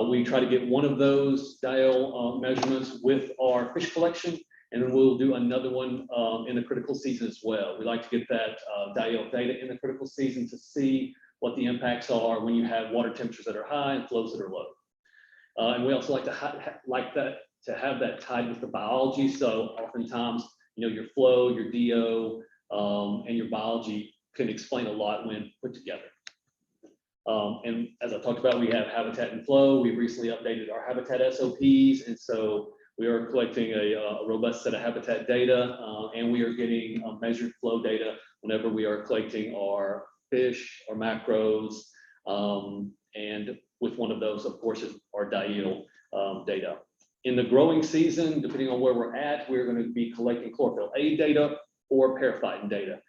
H: We try to get one of those dial measurements with our fish collection, and then we'll do another one in the critical season as well. We like to get that dial data in the critical season to see what the impacts are when you have water temperatures that are high and flows that are low. And we also like to have that tied with the biology. So oftentimes, your flow, your DO, and your biology can explain a lot when put together. And as I talked about, we have habitat and flow. We've recently updated our habitat SOPs, and so we are collecting a robust set of habitat data, and we are getting measured flow data whenever we are collecting our fish or macros, and with one of those, of course, is our diel data. In the growing season, depending on where we're at, we're going to be collecting chlorophyll A data or periphyton data.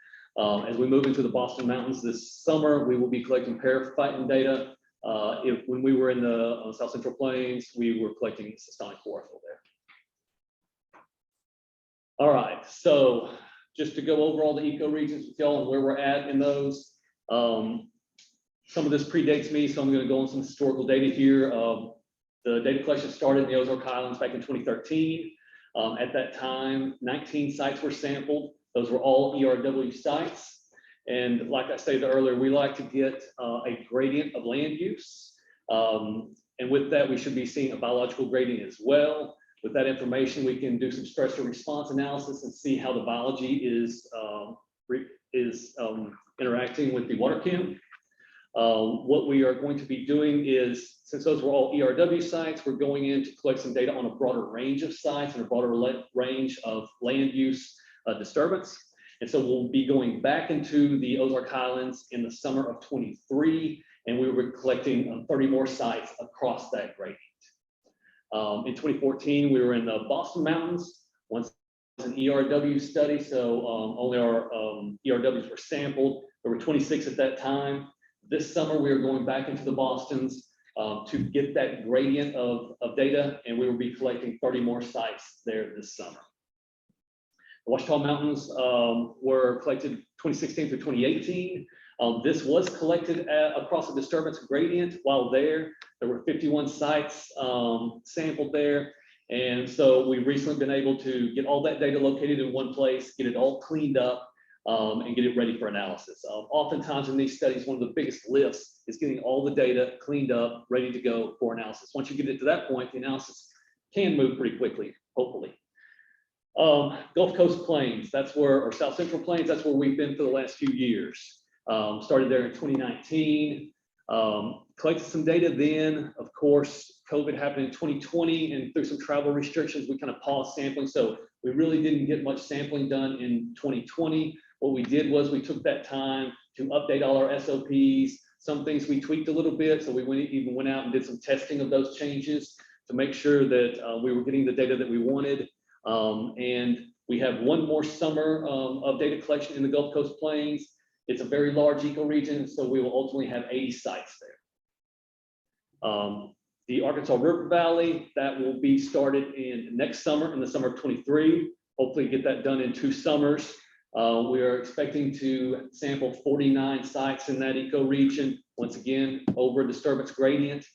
H: As we move into the Boston Mountains this summer, we will be collecting periphyton data. When we were in the South Central Plains, we were collecting systolic chlorophyll there. All right, so just to go over all the ecoregions with y'all and where we're at in those. Some of this predates me, so I'm going to go on some historical data here. The data collection started in the Ozark Islands back in 2013. At that time, 19 sites were sampled. Those were all ERW sites. And like I stated earlier, we like to get a gradient of land use. And with that, we should be seeing a biological gradient as well. With that information, we can do some stress response analysis and see how the biology is interacting with the water chem. What we are going to be doing is, since those were all ERW sites, we're going in to collect some data on a broader range of sites and a broader range of land use disturbance. And so we'll be going back into the Ozark Highlands in the summer of 23, and we were collecting 30 more sites across that gradient. In 2014, we were in the Boston Mountains. Once an ERW study, so only our ERWs were sampled. There were 26 at that time. This summer, we are going back into the Bostons to get that gradient of data, and we will be collecting 30 more sites there this summer. The Ouachita Mountains were collected 2016 through 2018. This was collected across a disturbance gradient. While there were 51 sites sampled there. And so we've recently been able to get all that data located in one place, get it all cleaned up, and get it ready for analysis. Oftentimes in these studies, one of the biggest lifts is getting all the data cleaned up, ready to go for analysis. Once you get it to that point, the analysis can move pretty quickly, hopefully. Gulf Coast Plains, or South Central Plains, that's where we've been for the last few years. Started there in 2019, collected some data then. Of course, COVID happened in 2020, and through some travel restrictions, we kind of paused sampling. So we really didn't get much sampling done in 2020. What we did was we took that time to update all our SOPs. Some things we tweaked a little bit. So we even went out and did some testing of those changes to make sure that we were getting the data that we wanted. And we have one more summer of data collection in the Gulf Coast Plains. It's a very large ecoregion, so we will ultimately have 80 sites there. The Arkansas River Valley, that will be started in next summer, in the summer of 23. Hopefully get that done in 2 summers. We are expecting to sample 49 sites in that ecoregion, once again, over a disturbance gradient.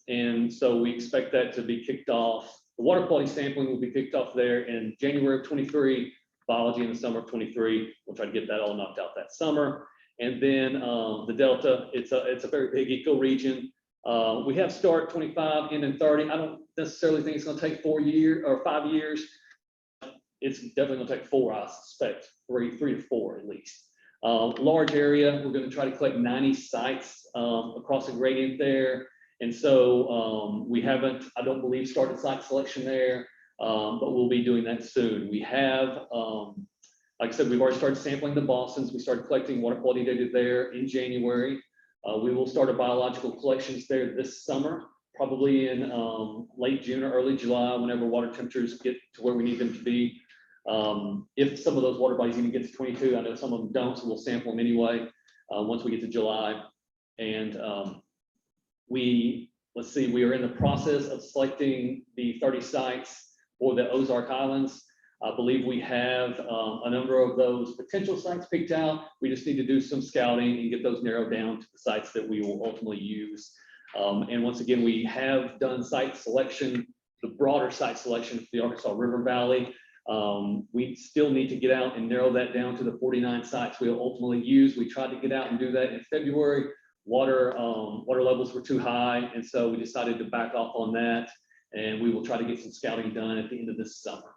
H: And so we expect that to be kicked off. The water quality sampling will be kicked off there in January of 23, biology in the summer of 23. We'll try to get that all knocked out that summer. And then the Delta, it's a very big ecoregion. We have start 25, end in 30. I don't necessarily think it's going to take 4 years or 5 years. It's definitely going to take 4, I suspect, 3 to 4 at least. Large area, we're going to try to collect 90 sites across the gradient there. And so we haven't, I don't believe, started site selection there, but we'll be doing that soon. We have, like I said, we've already started sampling the Bostons. We started collecting water quality data there in January. We will start our biological collections there this summer, probably in late June or early July, whenever water temperatures get to where we need them to be. If some of those water bodies even get to 22, I know some of them don't, so we'll sample them anyway once we get to July. And let's see, we are in the process of selecting the 30 sites for the Ozark Islands. I believe we have a number of those potential sites picked out. We just need to do some scouting and get those narrowed down to the sites that we will ultimately use. And once again, we have done site selection, the broader site selection for the Arkansas River Valley. We still need to get out and narrow that down to the 49 sites we'll ultimately use. We tried to get out and do that in February. Water levels were too high, and so we decided to back off on that, and we will try to get some scouting done at the end of this summer.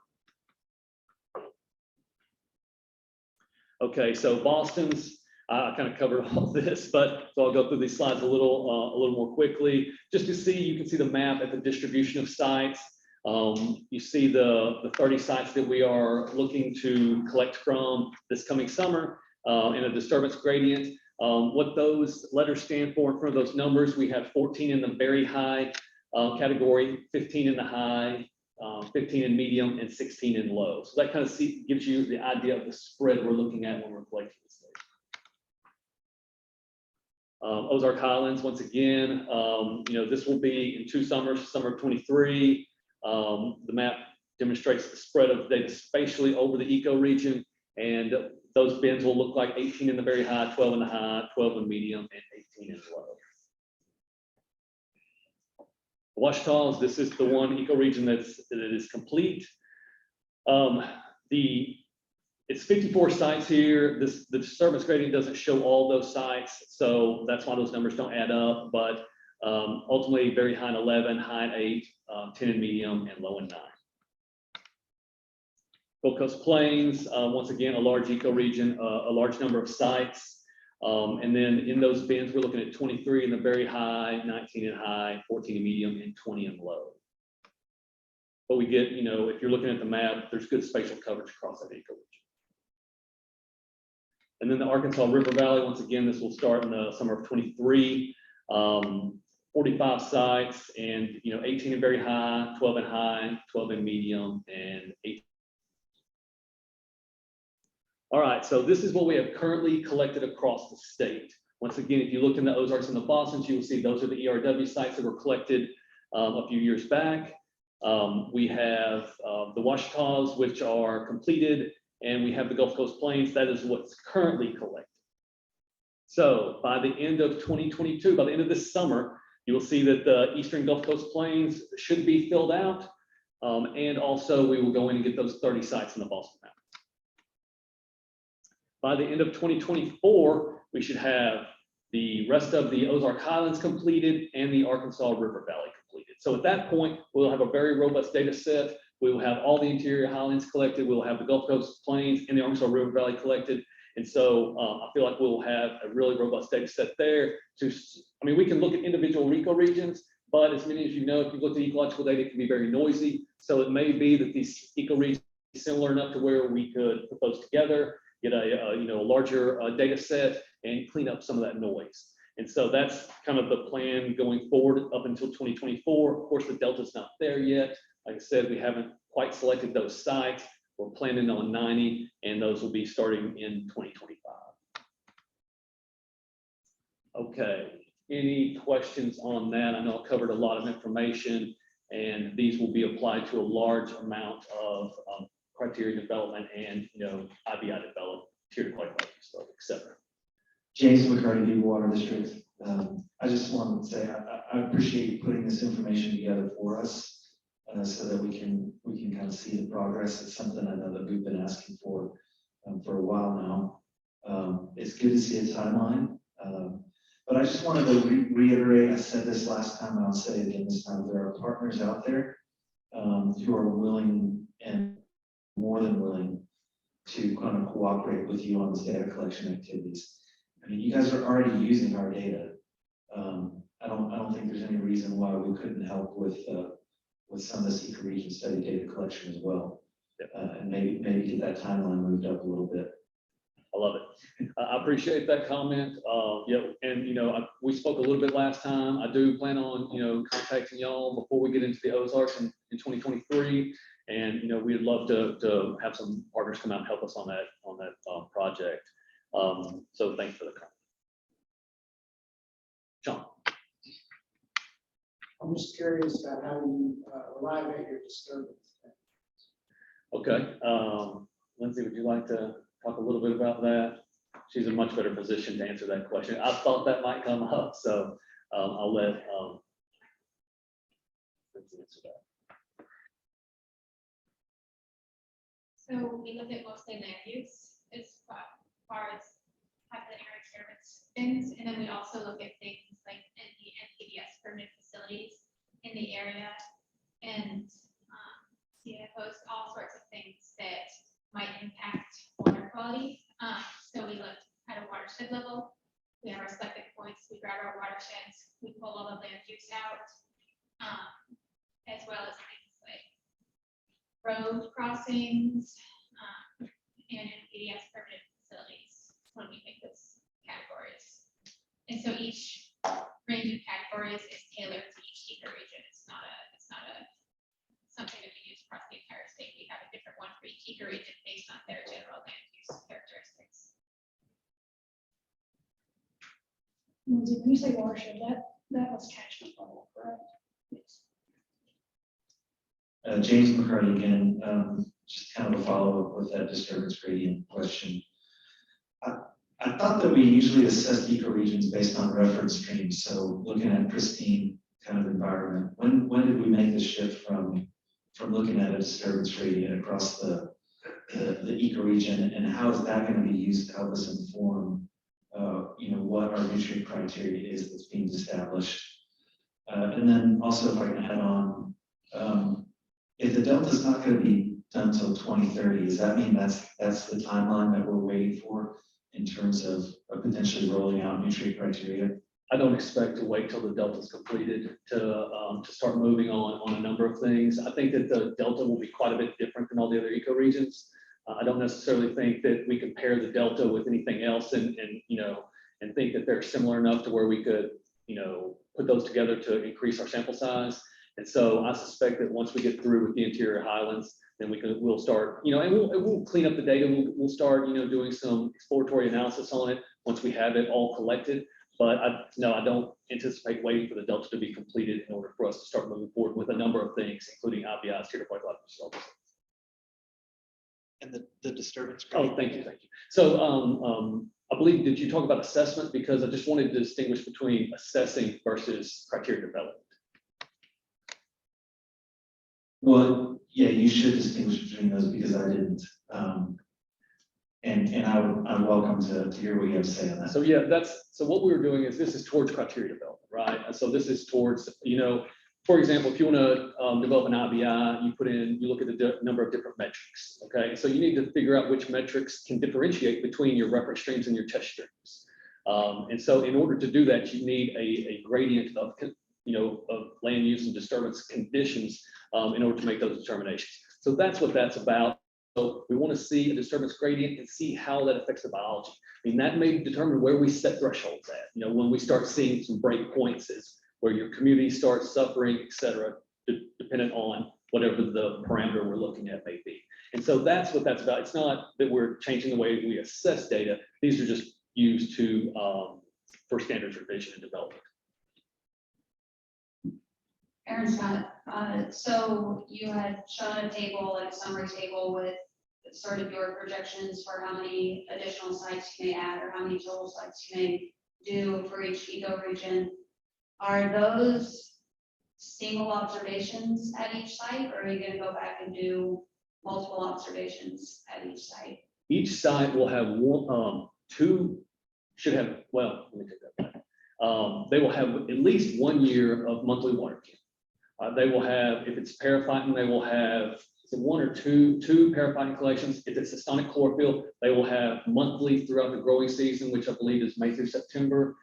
H: Okay, so Boston's, I kind of covered all this, but so I'll go through these slides a little more quickly, just to see. You can see the map at the distribution of sites. You see the 30 sites that we are looking to collect from this coming summer in a disturbance gradient. What those letters stand for in front of those numbers, we have 14 in the very high category, 15 in the high, 15 in medium, and 16 in low. So that kind of gives you the idea of the spread we're looking at when we're collecting this data. Ozark Highlands, once again, this will be in 2 summers, summer of 23. The map demonstrates the spread of data spatially over the ecoregion, and those bins will look like 18 in the very high, 12 in the high, 12 in medium, and 18 in low. Ouachitas, this is the one ecoregion that is complete. It's 54 sites here. The disturbance gradient doesn't show all those sites, so that's why those numbers don't add up. But ultimately, very high in 11, high in 8, 10 in medium, and low in 9. Gulf Coast Plains, once again, a large ecoregion, a large number of sites. And then in those bins, we're looking at 23 in the very high, 19 in high, 14 in medium, and 20 in low. But we get, if you're looking at the map, there's good spatial coverage across that ecoregion. And then the Arkansas River Valley, once again, this will start in the summer of 23. 45 sites, and 18 in very high, 12 in high, 12 in medium, and 8. All right, so this is what we have currently collected across the state. Once again, if you look in the Ozarks and the Bostons, you will see those are the ERW sites that were collected a few years back. We have the Ouachitas, which are completed, and we have the Gulf Coast Plains. That is what's currently collected. So by the end of 2022, by the end of this summer, you will see that the Eastern Gulf Coast Plains should be filled out. And also we will go in and get those 30 sites in the Boston Mountains. By the end of 2024, we should have the rest of the Ozark Highlands completed and the Arkansas River Valley completed. So at that point, we'll have a very robust data set. We will have all the interior highlands collected. We'll have the Gulf Coast Plains and the Arkansas River Valley collected. And so I feel like we'll have a really robust data set there. We can look at individual ecoregions, but as many as you know, if you look at ecological data, it can be very noisy. So it may be that these ecoregions are similar enough to where we could put those together, get a larger data set, and clean up some of that noise. And so that's kind of the plan going forward up until 2024. Of course, the Delta's not there yet. Like I said, we haven't quite selected those sites. We're planning on 90, and those will be starting in 2025. Okay, any questions on that? I know I covered a lot of information, and these will be applied to a large amount of criteria development and IBI development, tiered quality stuff, et cetera.
M: James McCarty, Beaver Water District.
C: I just wanted to say, I appreciate you putting this information together for us, so that we can kind of see the progress. It's something I know that we've been asking for a while now. It's good to see a timeline. But I just wanted to reiterate, I said this last time, and I'll say it again this time, there are partners out there who are willing and more than willing to kind of cooperate with you on this data collection activities. I mean, you guys are already using our data. I don't think there's any reason why we couldn't help with some of this ecoregion study data collection as well. And maybe get that timeline moved up a little bit.
H: I love it. I appreciate that comment. Yeah, and we spoke a little bit last time. I do plan on, contacting y'all before we get into the Ozarks in 2023. And, we'd love to have some partners come out and help us on that project. So thanks for the comment. John.
D: I'm just curious about how you arrive at your disturbance.
H: Okay. Lindsay, would you like to talk a little bit about that? She's in a much better position to answer that question. I thought that might come up, so I'll let Lindsay answer that.
M: So we look at mostly land use as far as having area disturbance things, and then we also look at things like the NPDS permanent facilities in the area and CFOs, all sorts of things that might impact water quality. So we look at a watershed level. We have our septic points. We grab our watersheds. We pull all the land use out, as well as things like road crossings, and NPDS permanent facilities when we make those categories. And so each range of categories is tailored to each ecoregion. It's not something that we use across the entire state. We have a different one for each ecoregion based on their general land use characteristics.
A: Lindsay, when you say watershed, that was catchment level, correct? Yes.
C: James McCarty again, just kind of a follow-up with that disturbance gradient question. I thought that we usually assessed ecoregions based on reference streams, so looking at pristine kind of environment. When did we make the shift from looking at a disturbance gradient across the ecoregion, and how is that going to be used to help us inform what our nutrient criteria is that's being established? And then also, if I can add on, if the delta is not going to be done until 2030, does that mean that's the timeline that we're waiting for in terms of potentially rolling out nutrient criteria?
H: I don't expect to wait till the delta is completed to start moving on a number of things. I think that the delta will be quite a bit different than all the other ecoregions. I don't necessarily think that we compare the delta with anything else and think that they're similar enough to where we could put those together to increase our sample size. And so I suspect that once we get through with the interior highlands, then we'll start, and we'll clean up the data. We'll start, doing some exploratory analysis on it once we have it all collected. But I don't anticipate waiting for the delta to be completed in order for us to start moving forward with a number of things, including IBIs, territorial results.
C: And the disturbance
H: Oh, thank you. So I believe, did you talk about assessment? Because I just wanted to distinguish between assessing versus criteria development.
C: Well, yeah, you should distinguish between those because I didn't. And I'm welcome to hear what you have to say on that.
H: So yeah, so what we were doing is this is towards criteria development, right? And so this is towards, for example, if you want to develop an IBI, you look at the number of different metrics, okay? So you need to figure out which metrics can differentiate between your reference streams and your test streams. And so in order to do that, you need a gradient of land use and disturbance conditions in order to make those determinations. So that's what that's about. So we want to see a disturbance gradient and see how that affects the biology. I mean, that may determine where we set thresholds at, when we start seeing some break points is where your community starts suffering, et cetera, dependent on whatever the parameter we're looking at may be. And so that's what that's about. It's not that we're changing the way we assess data. These are just used for standards revision and development.
G: Aaron Scott, so you had shown a table, like a summary table with sort of your projections for how many additional sites you may add or how many total sites you may do for each ecoregion, are those single observations at each site, or are you gonna go back and do multiple observations at each site?
H: Each site will have one, two, should have, well, let me take that back. They will have at least 1 year of monthly water count. They will have, if it's paraphyton, they will have, is it one or two paraphyton collections. If it's a chlorophyll, they will have monthly throughout the growing season, which I believe is May through September.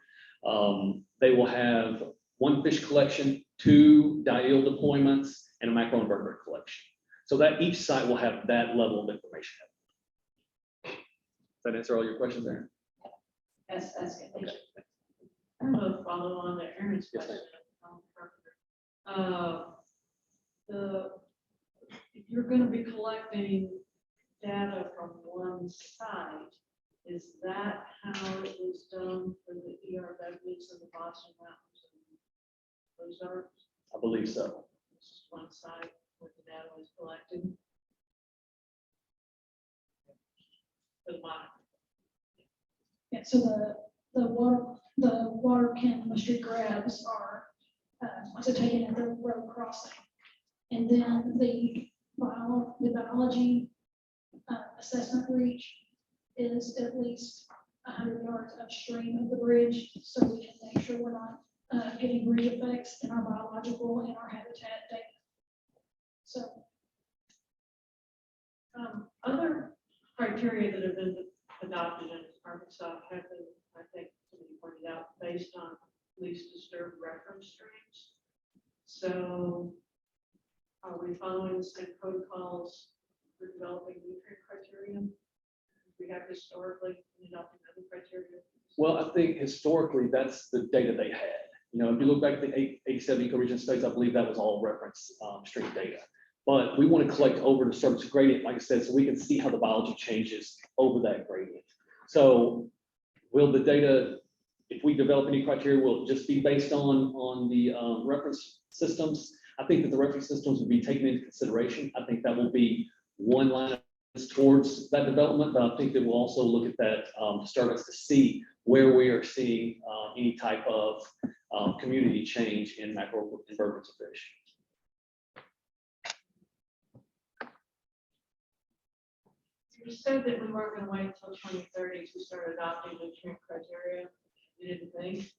H: They will have 1 fish collection, 2 diel deployments, and a macroinvertebrate collection. So that each site will have that level of information. Does that answer all your questions there?
G: That's good. Thank you.
F: I have a follow on to Aaron's
H: Yes, ma'am.
F: question. If you're gonna be collecting data from one site, is that how it was done for the ERWs and the Boston Mountains and Ozarks?
H: I believe so.
F: This is one site where the data was collected. The mine.
A: Yeah, so the water chemistry grabs are also taken at the road crossing. And then the biology assessment reach is at least 100 yards upstream of the bridge, so we can make sure we're not getting bridge effects in our biological and our habitat data. So
F: Other criteria that have been adopted in Arkansas have been, I think, somebody pointed out, based on least disturbed reference streams. So are we following the same protocols for developing nutrient criteria? We have historically adopted other criteria.
H: Well, I think historically, that's the data they had. You know, if you look back at the 87 ecoregion studies, I believe that was all reference stream data. But we want to collect over the surface gradient, like I said, so we can see how the biology changes over that gradient. So will the data, if we develop any criteria, will it just be based on the reference systems? I think that the reference systems will be taken into consideration. I think that will be one line towards that development, but I think that we'll also look at that disturbance to see where we are seeing any type of community change in macroinvertebrates of fish.
F: You said that we weren't going to wait until 2030 to start adopting nutrient criteria. You didn't think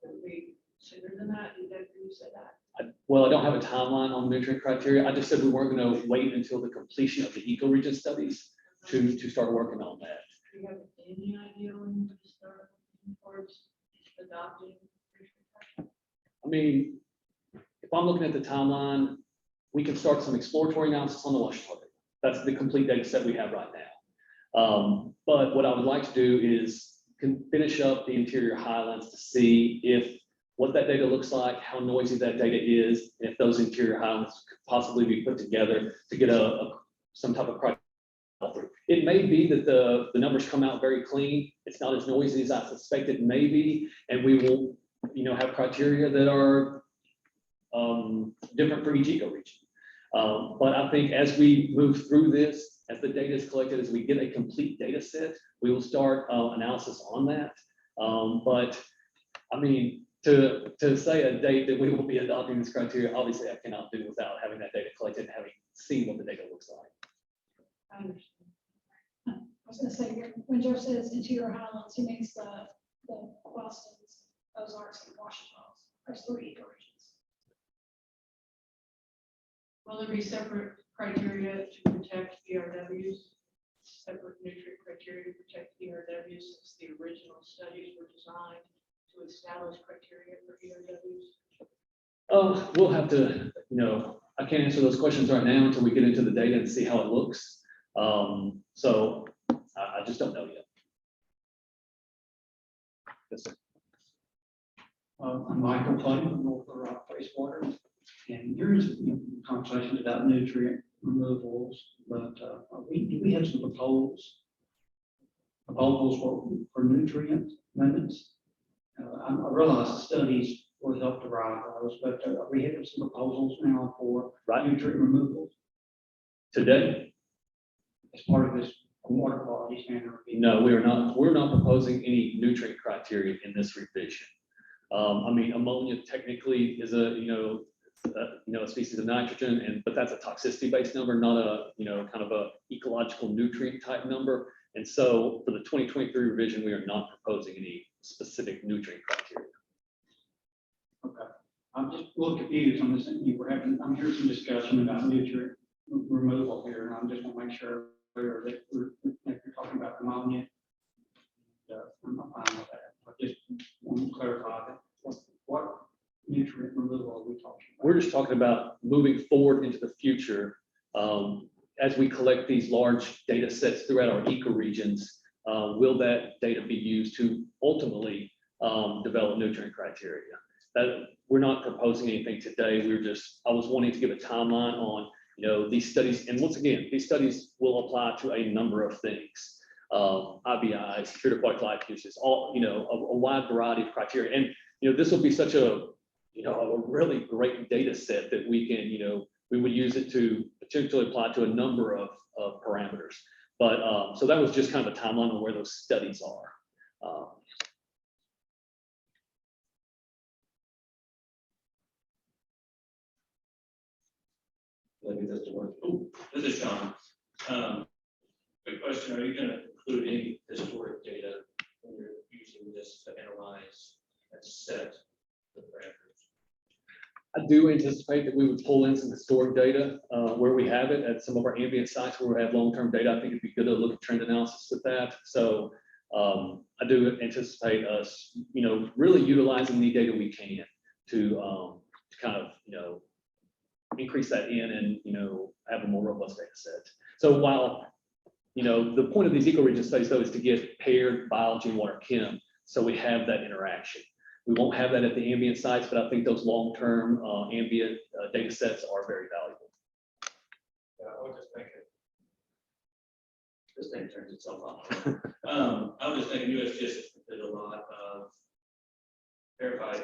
F: that would be sooner than that? You said that.
H: Well, I don't have a timeline on nutrient criteria. I just said we weren't going to wait until the completion of the ecoregion studies to start working on that.
F: Do you have any idea when you start towards adopting nutrient criteria?
H: I mean, if I'm looking at the timeline, we can start some exploratory analysis on the Washington. That's the complete data set we have right now. But what I would like to do is finish up the interior highlands to see if what that data looks like, how noisy that data is, and if those interior highlands could possibly be put together to get some type of criteria. It may be that the numbers come out very clean. It's not as noisy as I suspected it may be, and we will, have criteria that are different for each ecoregion. But I think as we move through this, as the data is collected, as we get a complete data set, we will start analysis on that. But I mean, to say a date that we will be adopting this criteria, obviously I cannot do without having that data collected and having seen what the data looks like.
F: I understand.
A: I was gonna say, when Joe says interior highlands, he means the Boston's, Ozarks, and Washington. There's 3 ecoregions.
F: Will there be separate criteria to protect ERWs? Separate nutrient criteria to protect ERWs, since the original studies were designed to establish criteria for ERWs?
H: We'll have to, I can't answer those questions right now until we get into the data and see how it looks. So I just don't know yet. Yes, sir.
N: I'm Michael Clay from North Little Rock Wastewater, and here's conversations about nutrient removals, but we have some proposals for nutrient limits. I realize the studies will help derive those, but we have some proposals now for nutrient removals
H: Today,
N: as part of this water quality standard.
H: No, we're not proposing any nutrient criteria in this revision. I mean, ammonia technically is a species of nitrogen, but that's a toxicity-based number, not a, kind of a ecological nutrient type number. And so for the 2023 revision, we are not proposing any specific nutrient criteria.
N: Okay, I'm just a little confused on this. I'm hearing some discussion about nutrient removal here, and I'm just want to make sure that if you're talking about ammonia. I'm not fine with that. I just want to clarify that. What nutrient removal are we talking about?
H: We're just talking about moving forward into the future. As we collect these large data sets throughout our ecoregions, will that data be used to ultimately develop nutrient criteria? That we're not proposing anything today. I was wanting to give a timeline on, these studies. And once again, these studies will apply to a number of things. IBI, security of aquatic life uses, all, a wide variety of criteria. And, this will be such a really great data set that we can, we would use it to potentially apply to a number of parameters. But so that was just kind of a timeline on where those studies are.
O: Maybe this will work. Oh, this is Sean. Quick question, are you going to include any historic data when you're using this to analyze and set the parameters?
H: I do anticipate that we would pull in some historic data where we have it at some of our ambient sites where we have long-term data. I think it'd be good to look at trend analysis with that. So I do anticipate us, really utilizing the data we can to kind of, increase that in and, have a more robust data set. So while, the point of these ecoregion studies though is to get paired biology and water chem, so we have that interaction. We won't have that at the ambient sites, but I think those long-term ambient data sets are very valuable.
O: Yeah, I was just thinking. This thing turns itself off. I was just thinking USGS did a lot of verified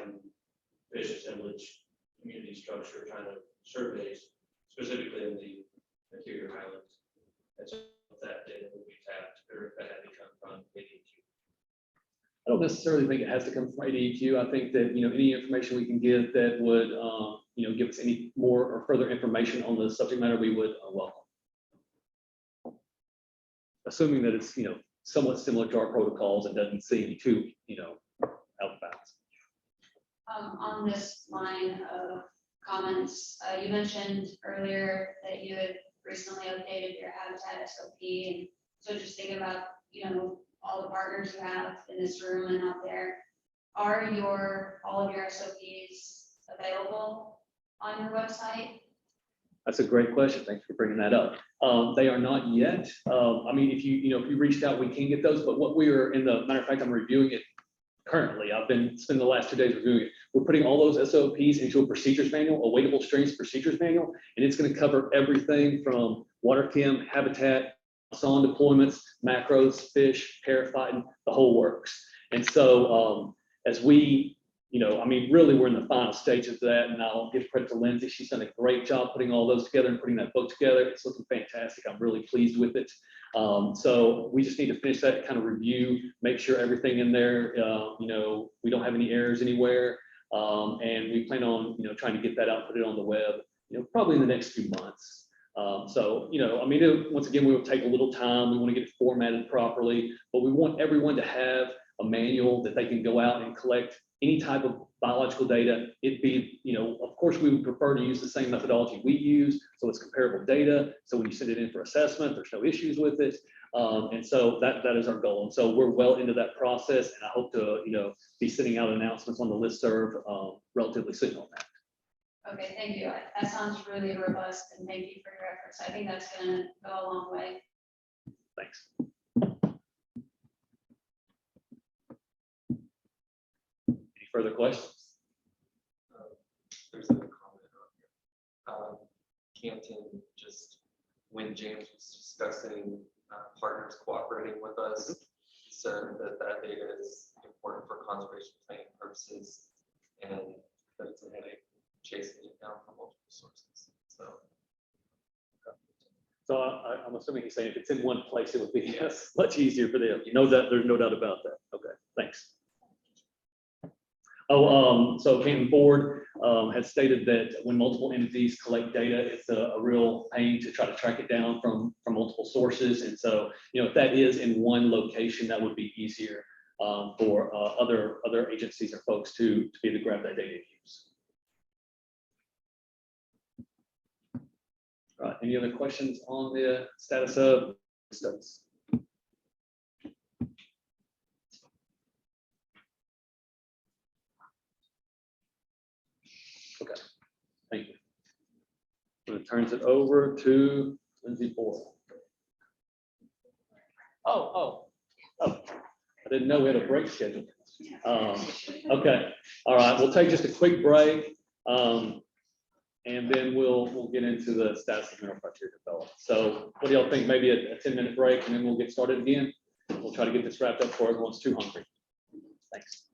O: fish assemblage, community structure kind of surveys, specifically in the interior highlands. And so that data would be tapped, or if that had to come from ADQ.
H: I don't necessarily think it has to come from ADQ. I think that, any information we can get that would, give us any more or further information on the subject matter, we would welcome. Assuming that it's, somewhat similar to our protocols and doesn't seem too, out of bounds.
G: On this line of comments, you mentioned earlier that you had recently updated your habitat SOP, and so just thinking about, all the partners you have in this room and out there, are all of your SOPs available on your website?
H: That's a great question. Thanks for bringing that up. They are not yet. I mean, if you reached out, we can get those, but what we are matter of fact, I'm reviewing it currently. I've been spending the last 2 days reviewing it. We're putting all those SOPs into a procedures manual, a waitable streams procedures manual, and it's going to cover everything from water chem, habitat, SON deployments, macros, fish, paraphyton, the whole works. And so as we, really we're in the final stages of that, and I'll give credit to Lindsay. She's done a great job putting all those together and putting that book together. It's looking fantastic. I'm really pleased with it. So we just need to finish that kind of review, make sure everything in there, we don't have any errors anywhere. And we plan on, trying to get that out, put it on the web, probably in the next few months. So, once again, we will take a little time. We want to get it formatted properly, but we want everyone to have a manual that they can go out and collect any type of biological data. It'd be, of course, we would prefer to use the same methodology we use, so it's comparable data. So when you send it in for assessment, there's no issues with it. And so that is our goal. And so we're well into that process, and I hope to, be sending out announcements on the listserv relatively soon on that.
G: Okay, thank you. That sounds really robust, and thank you for your efforts. I think that's going to go a long way.
H: Thanks. Any further questions?
I: There's a comment on here. Canton, just when James was discussing partners cooperating with us, he said that data is important for conservation planning purposes and that it's a headache chasing it down from multiple sources. So
H: So I'm assuming he's saying if it's in one place, it would be yes, much easier for them. You know that, there's no doubt about that. Okay, thanks. Oh, so Canton Board has stated that when multiple entities collect data, it's a real pain to try to track it down from multiple sources. And so, if that is in one location, that would be easier for other agencies or folks to be able to grab that data and use. All right, any other questions on the status of studies? Okay, thank you. So it turns it over to Lindsay Ford. Oh, I didn't know we had a break scheduled. Okay, all right, we'll take just a quick break. And then we'll get into the status of mineral frontier development. So what do y'all think? Maybe a 10-minute break and then we'll get started again. We'll try to get this wrapped up before everyone's too hungry. Thanks.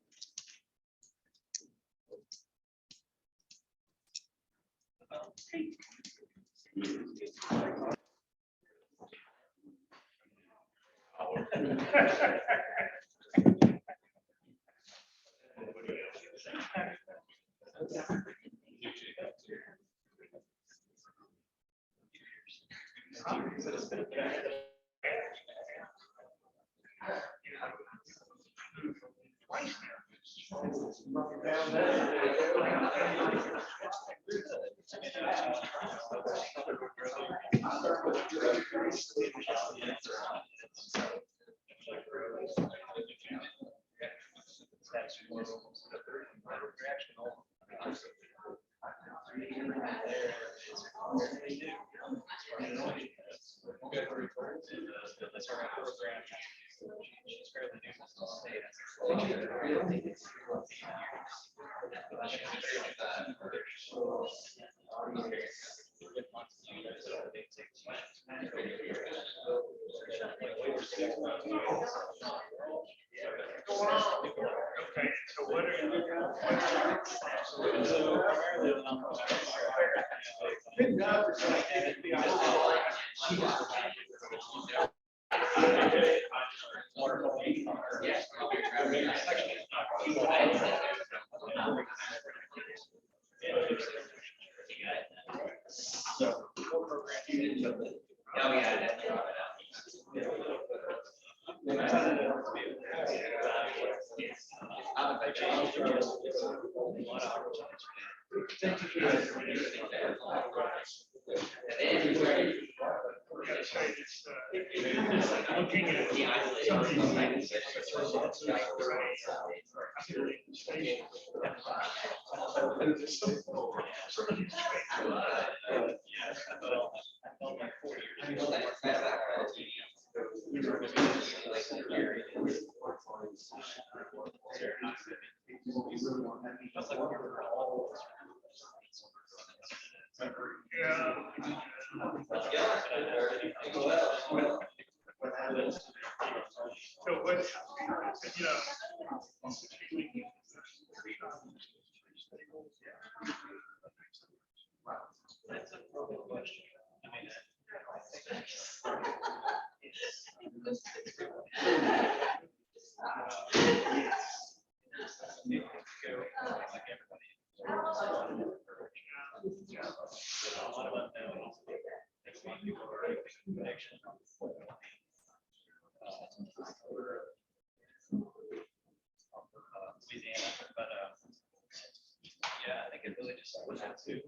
O: Yeah, I think it really just was that too.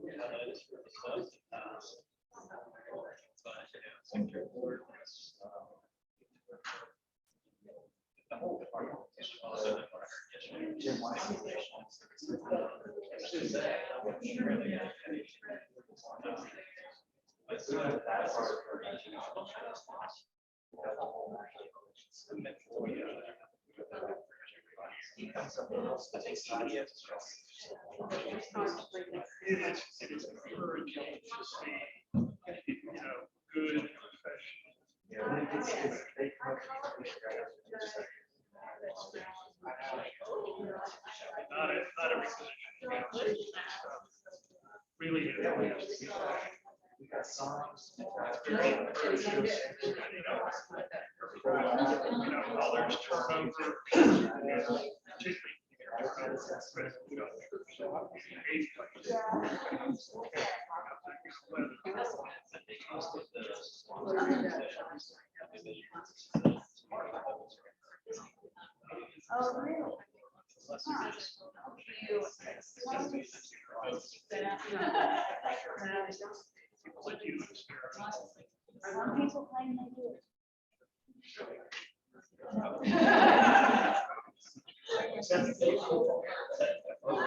O: The whole department is also what I heard yesterday. Jim Weiss. It is encouraging to see, good not every position. Really. We got songs.
G: Oh, really? Some people claim they do. Where?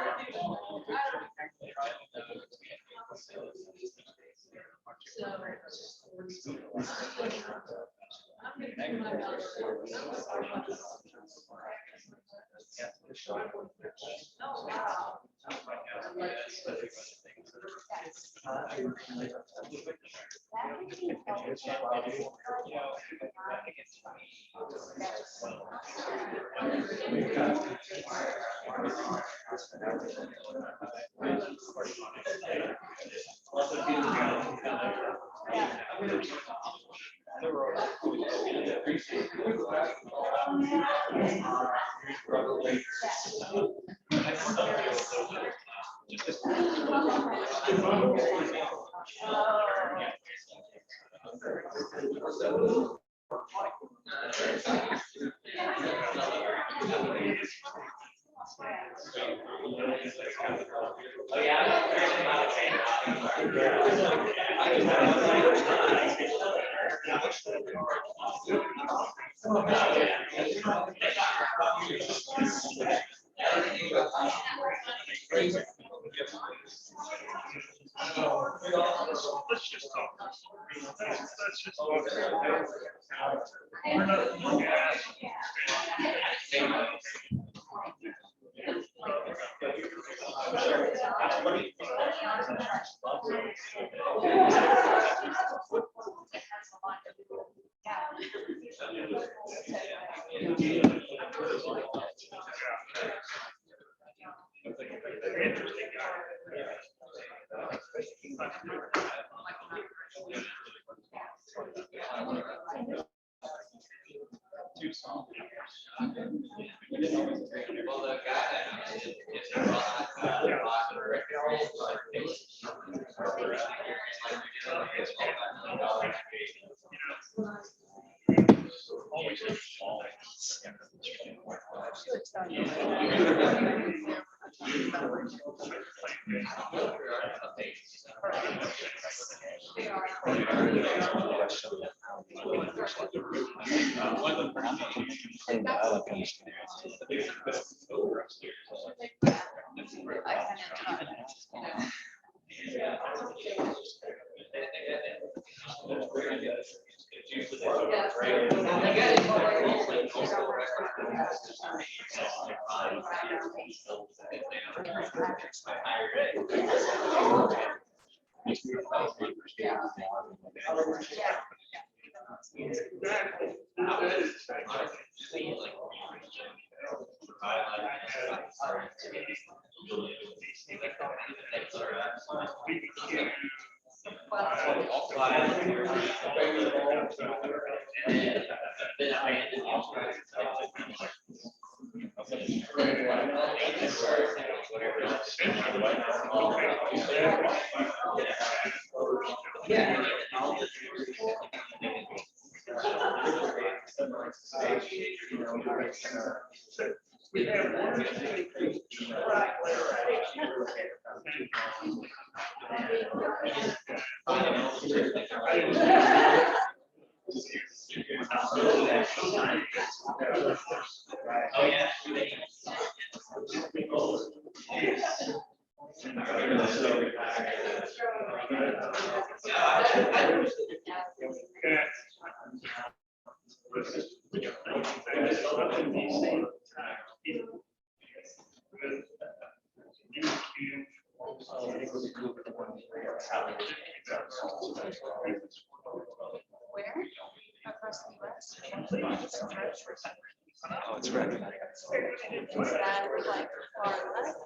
G: Across the US?
C: Oh, it's red.
G: Is that like far left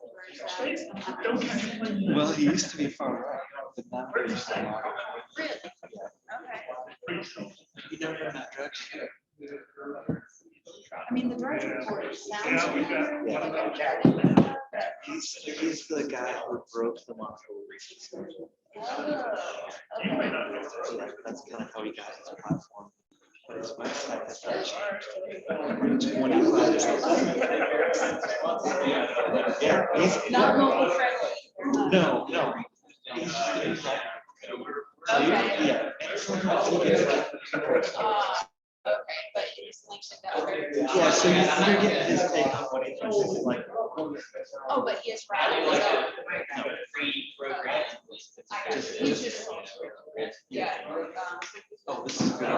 G: or is that?
C: Well, he used to be far right, but now he's far right.
G: Really? Okay.
C: never done that drug?
G: I mean, the drug report sounds.
C: He's the guy who broke the muscle. That's kind of how he got his platform. But his website has not changed. 25. Yeah, he's
G: Not mobile friendly.
C: no. Yeah.
G: Okay, but he's linked it that way.
C: Yeah, so you're getting his take on what he thinks is like.
G: Oh, but he is right.
C: No.
G: Yeah.
C: Oh, this is good.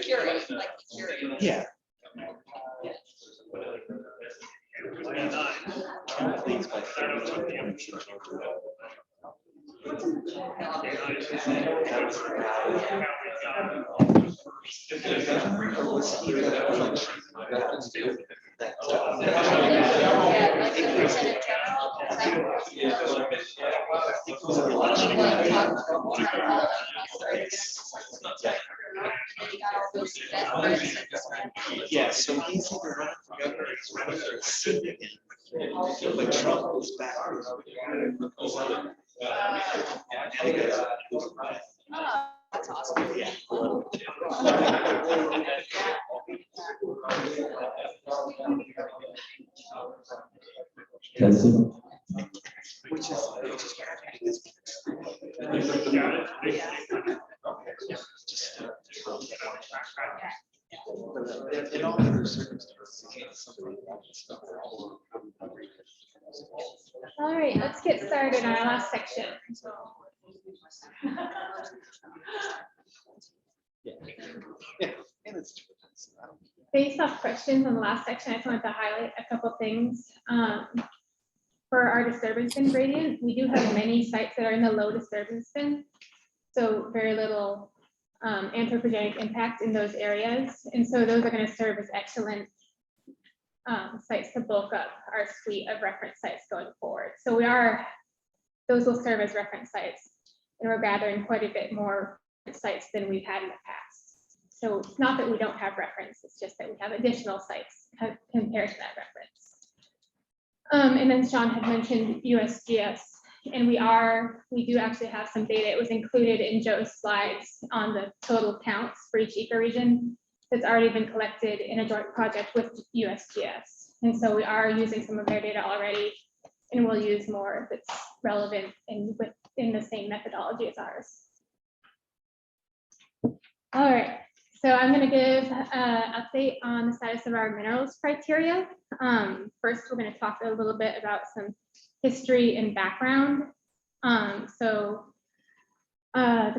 G: Curious, like curious.
C: Yeah. Please, by 30 points. That was the guy. Or was he the election? Yeah, so he's either running for governor or he's running for Senate again. But Trump was back.
G: That's awesome.
C: Yeah. Which is in all other circumstances.
M: All right, let's get started on our last section. Based off questions on the last section, I just wanted to highlight a couple things. For our disturbance bin gradient, we do have many sites that are in the low disturbance bin, so very little anthropogenic impact in those areas. And so those are going to serve as excellent sites to bulk up our suite of reference sites going forward. So those will serve as reference sites, and we're gathering quite a bit more sites than we've had in the past. So it's not that we don't have reference, it's just that we have additional sites compared to that reference. And then Sean had mentioned USGS, and we do actually have some data. It was included in Joe's slides on the total counts for each ecoregion that's already been collected in a joint project with USGS. And so we are using some of their data already, and we'll use more if it's relevant and within the same methodology as ours. All right, so I'm going to give an update on the status of our minerals criteria. First, we're going to talk a little bit about some history and background. The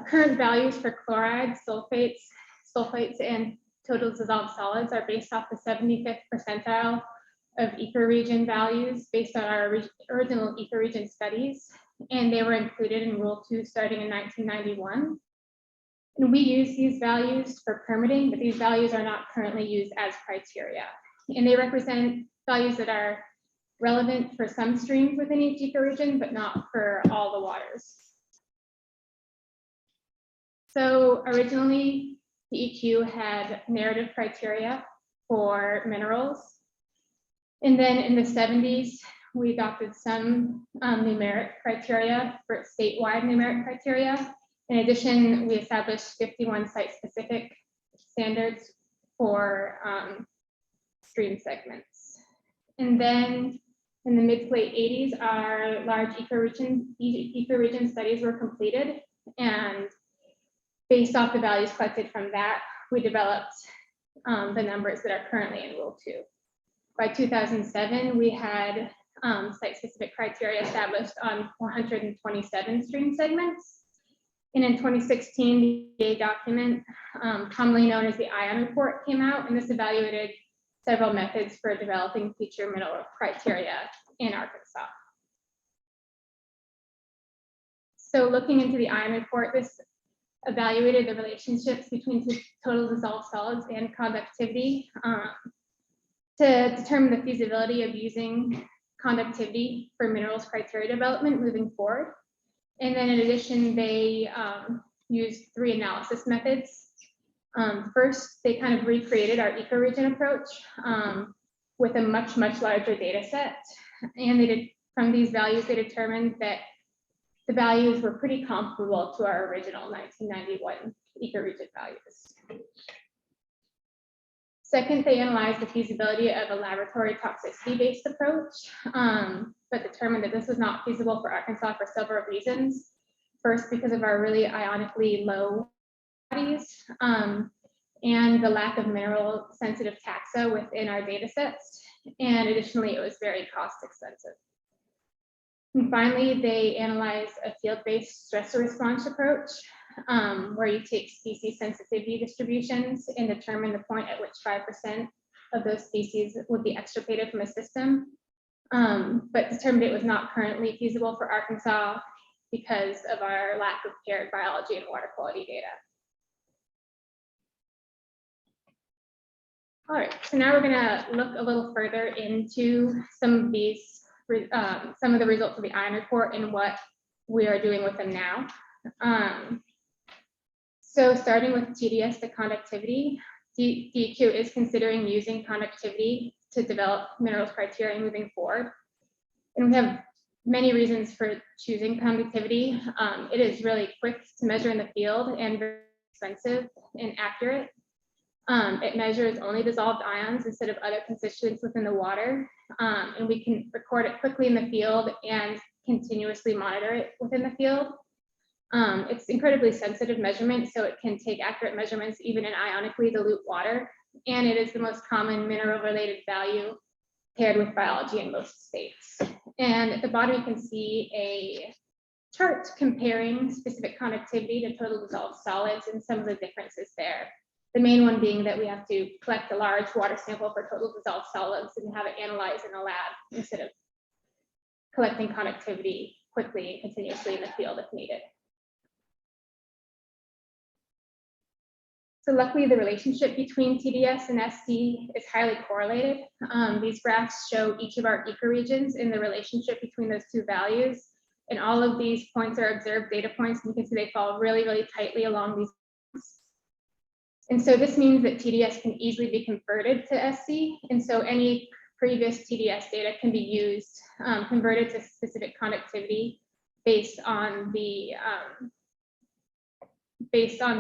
M: current values for chloride, sulfates, and total dissolved solids are based off the 75th percentile of ecoregion values based on our original ecoregion studies, and they were included in Rule 2 starting in 1991. And we use these values for permitting, but these values are not currently used as criteria. And they represent values that are relevant for some streams within each ecoregion, but not for all the waters. So originally, the EQ had narrative criteria for minerals. And then in the 70s, we adopted some numeric criteria for statewide numeric criteria. In addition, we established 51 site-specific standards for stream segments. And then in the mid to late 80s, our large ecoregion studies were completed. And based off the values collected from that, we developed the numbers that are currently in Rule 2. By 2007, we had site-specific criteria established on 427 stream segments. And in 2016, the EA document, commonly known as the ION report, came out, and this evaluated several methods for developing future mineral criteria in Arkansas. So looking into the ION report, this evaluated the relationships between total dissolved solids and conductivity to determine the feasibility of using conductivity for minerals criteria development moving forward. And then in addition, they used 3 analysis methods. First, they kind of recreated our ecoregion approach with a much larger data set. And they did, from these values, they determined that the values were pretty comparable to our original 1991 ecoregion values. Second, they analyzed the feasibility of a laboratory toxicity-based approach, but determined that this was not feasible for Arkansas for several reasons. First, because of our really ionically low bodies, and the lack of mineral sensitive taxa within our data sets. And additionally, it was very cost expensive. And finally, they analyzed a field-based stressor response approach, where you take species sensitivity distributions and determine the point at which 5% of those species would be extirpated from a system, but determined it was not currently feasible for Arkansas because of our lack of paired biology and water quality data. All right, so now we're gonna look a little further into some of these, some of the results of the iron report and what we are doing with them now. So starting with TDS, the conductivity, DEQ is considering using conductivity to develop minerals criteria moving forward. And we have many reasons for choosing conductivity. It is really quick to measure in the field and very expensive and accurate. It measures only dissolved ions instead of other constituents within the water. And we can record it quickly in the field and continuously monitor it within the field. It's incredibly sensitive measurement, so it can take accurate measurements even in ionically dilute water. And it is the most common mineral related value paired with biology in most states. And at the bottom, you can see a chart comparing specific conductivity to total dissolved solids and some of the differences there. The main one being that we have to collect a large water sample for total dissolved solids and have it analyzed in a lab instead of collecting conductivity quickly and continuously in the field if needed. So luckily, the relationship between TDS and SC is highly correlated. These graphs show each of our ecoregions in the relationship between those two values. And all of these points are observed data points, and you can see they fall really tightly along these points. And so this means that TDS can easily be converted to SC. And so any previous TDS data can be used, converted to specific conductivity based on the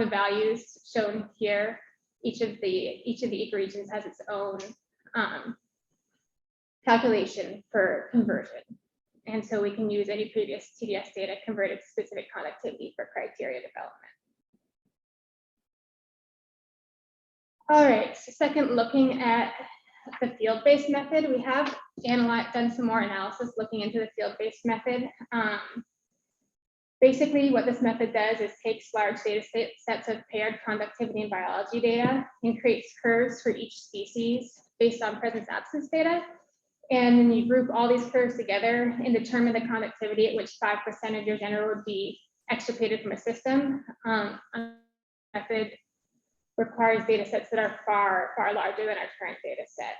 M: values shown here. Each of the ecoregions has its own calculation for conversion. And so we can use any previous TDS data converted to specific conductivity for criteria development. All right, so second, looking at the field-based method, we have done some more analysis looking into the field-based method. Basically, what this method does is takes large data sets of paired conductivity and biology data and creates curves for each species based on presence-absence data. And then you group all these curves together and determine the conductivity at which 5% of your general would be extirpated from a system. Method requires data sets that are far larger than our current data set.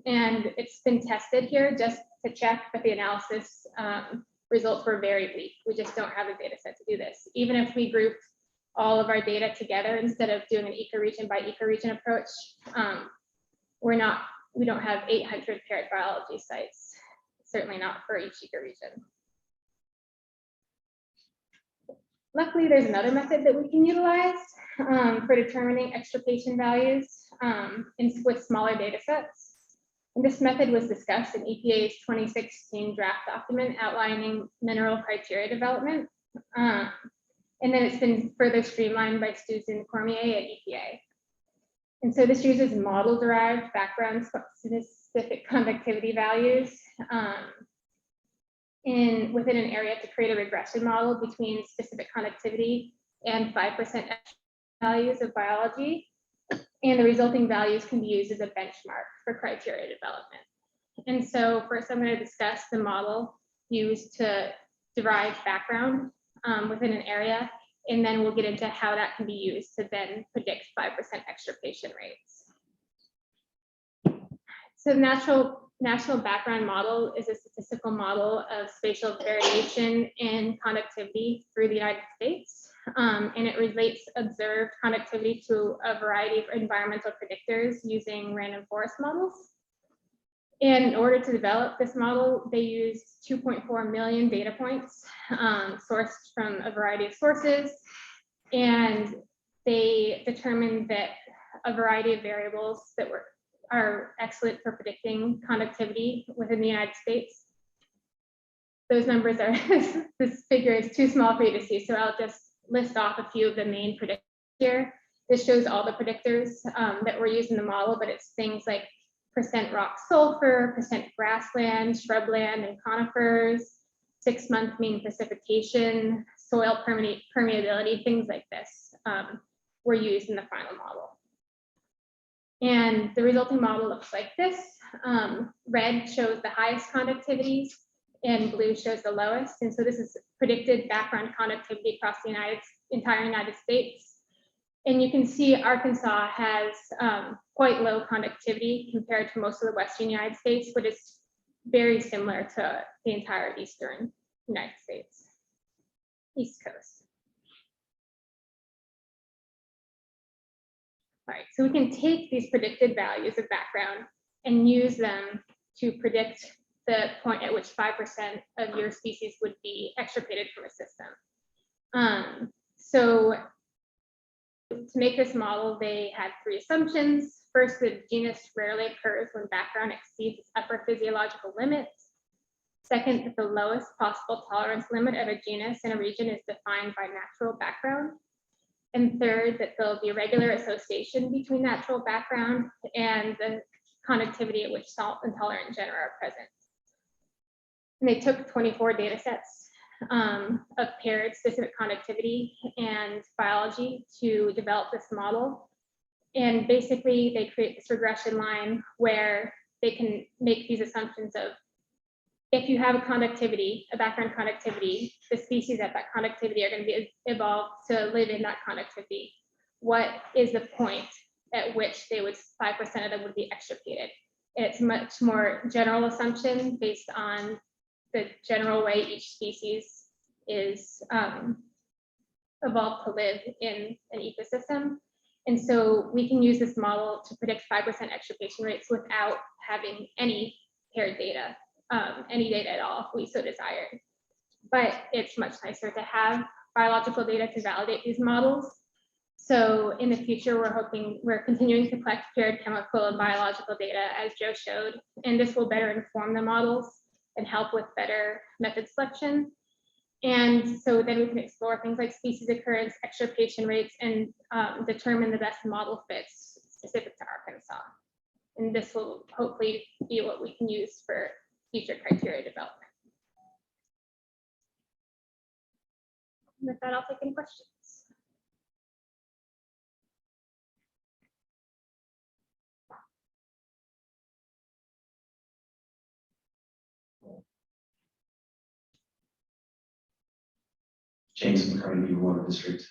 M: And it's been tested here just to check, but the analysis results were very weak. We just don't have a data set to do this. Even if we grouped all of our data together instead of doing an ecoregion by ecoregion approach, we don't have 800 paired biology sites, certainly not for each ecoregion. Luckily, there's another method that we can utilize for determining extirpation values with smaller data sets. And this method was discussed in EPA's 2016 draft document outlining mineral criteria development. And then it's been further streamlined by Susan Cormier at EPA. And so this uses model-derived background specific conductivity values within an area to create a regression model between specific conductivity and 5% values of biology. And the resulting values can be used as a benchmark for criteria development. And so first I'm going to discuss the model used to derive background within an area, and then we'll get into how that can be used to then predict 5% extirpation rates. So the national background model is a statistical model of spatial variation in conductivity through the United States. and it relates observed conductivity to a variety of environmental predictors using random forest models. And in order to develop this model, they used 2.4 million data points sourced from a variety of sources. And they determined that a variety of variables that are excellent for predicting conductivity within the United States. Those numbers are, this figure is too small for you to see, so I'll just list off a few of the main predictors here. This shows all the predictors that were used in the model, but it's things like percent rock sulfur, percent grassland, shrubland, and conifers, 6-month mean precipitation, soil permeability, things like this were used in the final model. And the resulting model looks like this. Red shows the highest conductivities and blue shows the lowest. And so this is predicted background conductivity across the entire United States. And you can see Arkansas has quite low conductivity compared to most of the Western United States, but it's very similar to the entire Eastern United States, East Coast. All right, so we can take these predicted values of background and use them to predict the point at which 5% of your species would be extirpated from a system. So to make this model, they had 3 assumptions. First, the genus rarely occurs when background exceeds its upper physiological limits. Second, that the lowest possible tolerance limit of a genus in a region is defined by natural background. And third, that there'll be a regular association between natural background and the conductivity at which salt intolerant genera are present. And they took 24 data sets of paired specific conductivity and biology to develop this model. And basically they create this regression line where they can make these assumptions of, if you have a conductivity, a background conductivity, the species at that conductivity are going to be evolved to live in that conductivity. What is the point at which they would 5% of them would be extirpated? And it's much more general assumption based on the general way each species is evolved to live in an ecosystem. And so we can use this model to predict 5% extirpation rates without having any paired data. Any data at all if we so desired. But it's much nicer to have biological data to validate these models. So in the future, we're continuing to collect paired chemical and biological data, as Joe showed, and this will better inform the models and help with better method selection. And so then we can explore things like species occurrence, extirpation rates, and determine the best model fits specific to Arkansas. And this will hopefully be what we can use for future criteria development. With that, I'll take any questions.
C: James McCarty, Beaver Water District.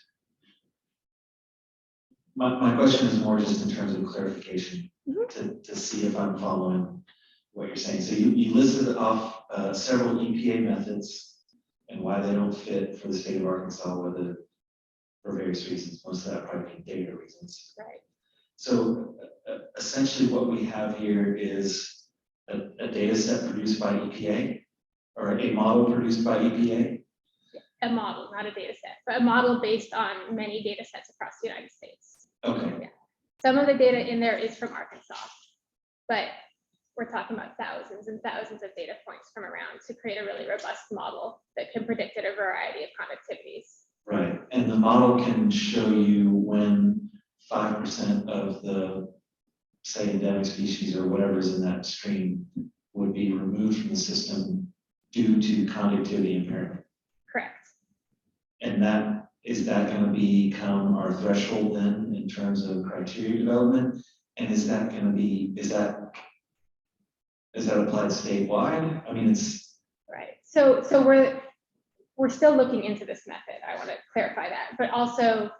C: My question is more just in terms of clarification to see if I'm following what you're saying. So you listed off several EPA methods and why they don't fit for the state of Arkansas, whether for various reasons, most of that probably being data reasons.
M: Right.
C: So essentially what we have here is a data set produced by EPA or a model produced by EPA.
M: A model, not a data set, but a model based on many data sets across the United States.
C: Okay.
M: Yeah. Some of the data in there is from Arkansas, but we're talking about thousands and thousands of data points from around to create a really robust model that can predict at a variety of conductivities.
C: Right, and the model can show you when 5% of the, say, endemic species or whatever's in that stream would be removed from the system due to conductivity impairment.
M: Correct.
C: And is that going to become our threshold then in terms of criteria development? And is that going to be, is that applied statewide? I mean, it's
M: right. So we're still looking into this method. I want to clarify that, but also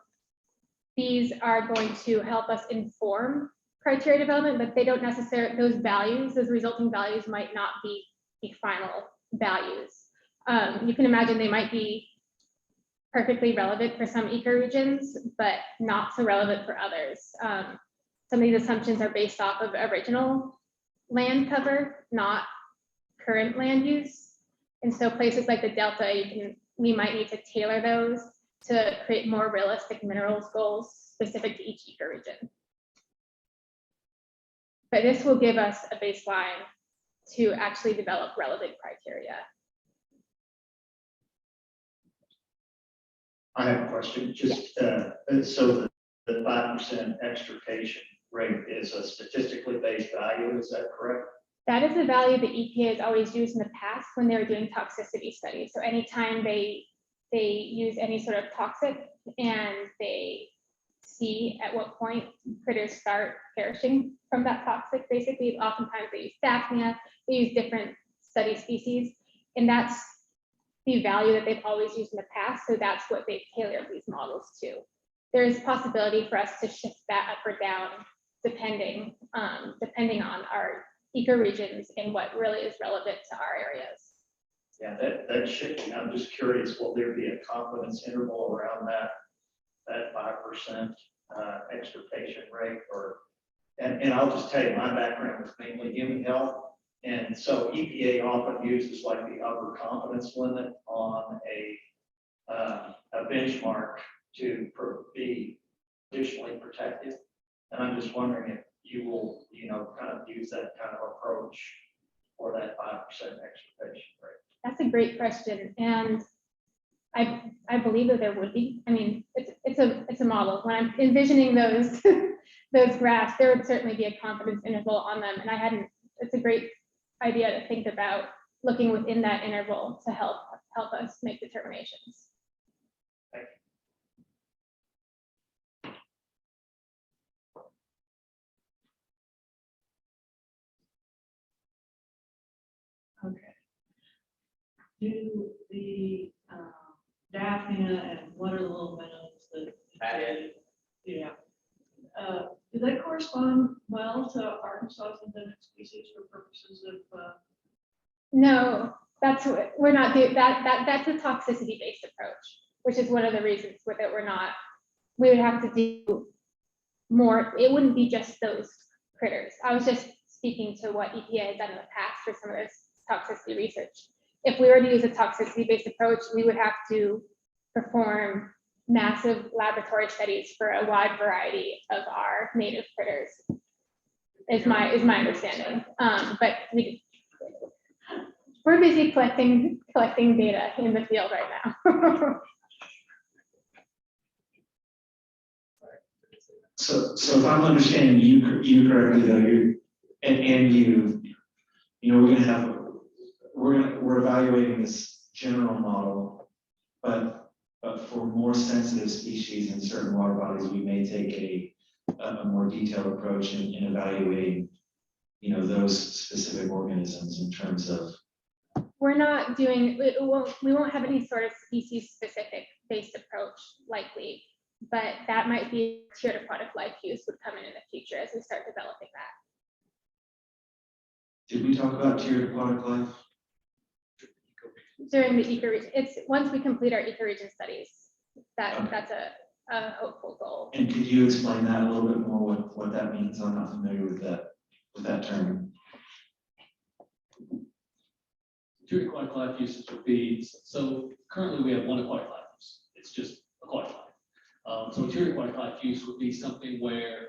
M: these are going to help us inform criteria development, but they don't necessarily, those resulting values might not be the final values. You can imagine they might be perfectly relevant for some ecoregions, but not so relevant for others. Some of these assumptions are based off of original land cover, not current land use. And so places like the Delta, we might need to tailor those to create more realistic minerals goals specific to each ecoregion. But this will give us a baseline to actually develop relevant criteria.
E: I have a question, just, so the 5% extrication rate is a statistically based value, is that correct?
M: That is the value that EPA has always used in the past when they were doing toxicity studies. So anytime they use any sort of toxic and they see at what point critters start perishing from that toxic, basically, oftentimes they use Daphnia, they use different study species, and that's the value that they've always used in the past. So that's what they've tailored these models to. There is possibility for us to shift that up or down depending on our ecoregions and what really is relevant to our areas.
E: Yeah, that shifting, I'm just curious, will there be a confidence interval around that 5% extirpation rate? Or, and I'll just tell you, my background is mainly human health. And so EPA often uses like the upper confidence limit on a benchmark to be additionally protected. And I'm just wondering if you will, kind of use that kind of approach for that 5% extirpation rate.
M: That's a great question. And I believe that there would be. I mean, it's a model. When I'm envisioning those those graphs, there would certainly be a confidence interval on them. And it's a great idea to think about looking within that interval to help us make determinations.
E: Thank you.
P: Okay. Do the Daphnia and what are the little minnows that? Yeah. Do they correspond well to Arkansas endemic species for purposes of?
M: No, we're not doing that. That's a toxicity based approach, which is one of the reasons that we would have to do more. It wouldn't be just those critters. I was just speaking to what EPA has done in the past for some of this toxicity research. If we were to use a toxicity based approach, we would have to perform massive laboratory studies for a wide variety of our native critters, is my understanding. But we're busy collecting data in the field right now.
C: So if I'm understanding you correctly, though, we're evaluating this general model, but for more sensitive species in certain water bodies, we may take a more detailed approach in evaluating, those specific organisms in terms of.
M: We're not doing, we won't have any sort of species specific based approach likely, but that might be tiered aquatic life use would come in the future as we start developing that.
C: Did we talk about tiered aquatic life?
M: During the ecoregion, it's once we complete our ecoregion studies, that's a hopeful goal.
C: And could you explain that a little bit more, what that means? I'm not familiar with that term.
H: Tiered aquatic life uses would be, so currently we have one aquatic life use. It's just aquatic life. So tiered aquatic life use would be something where,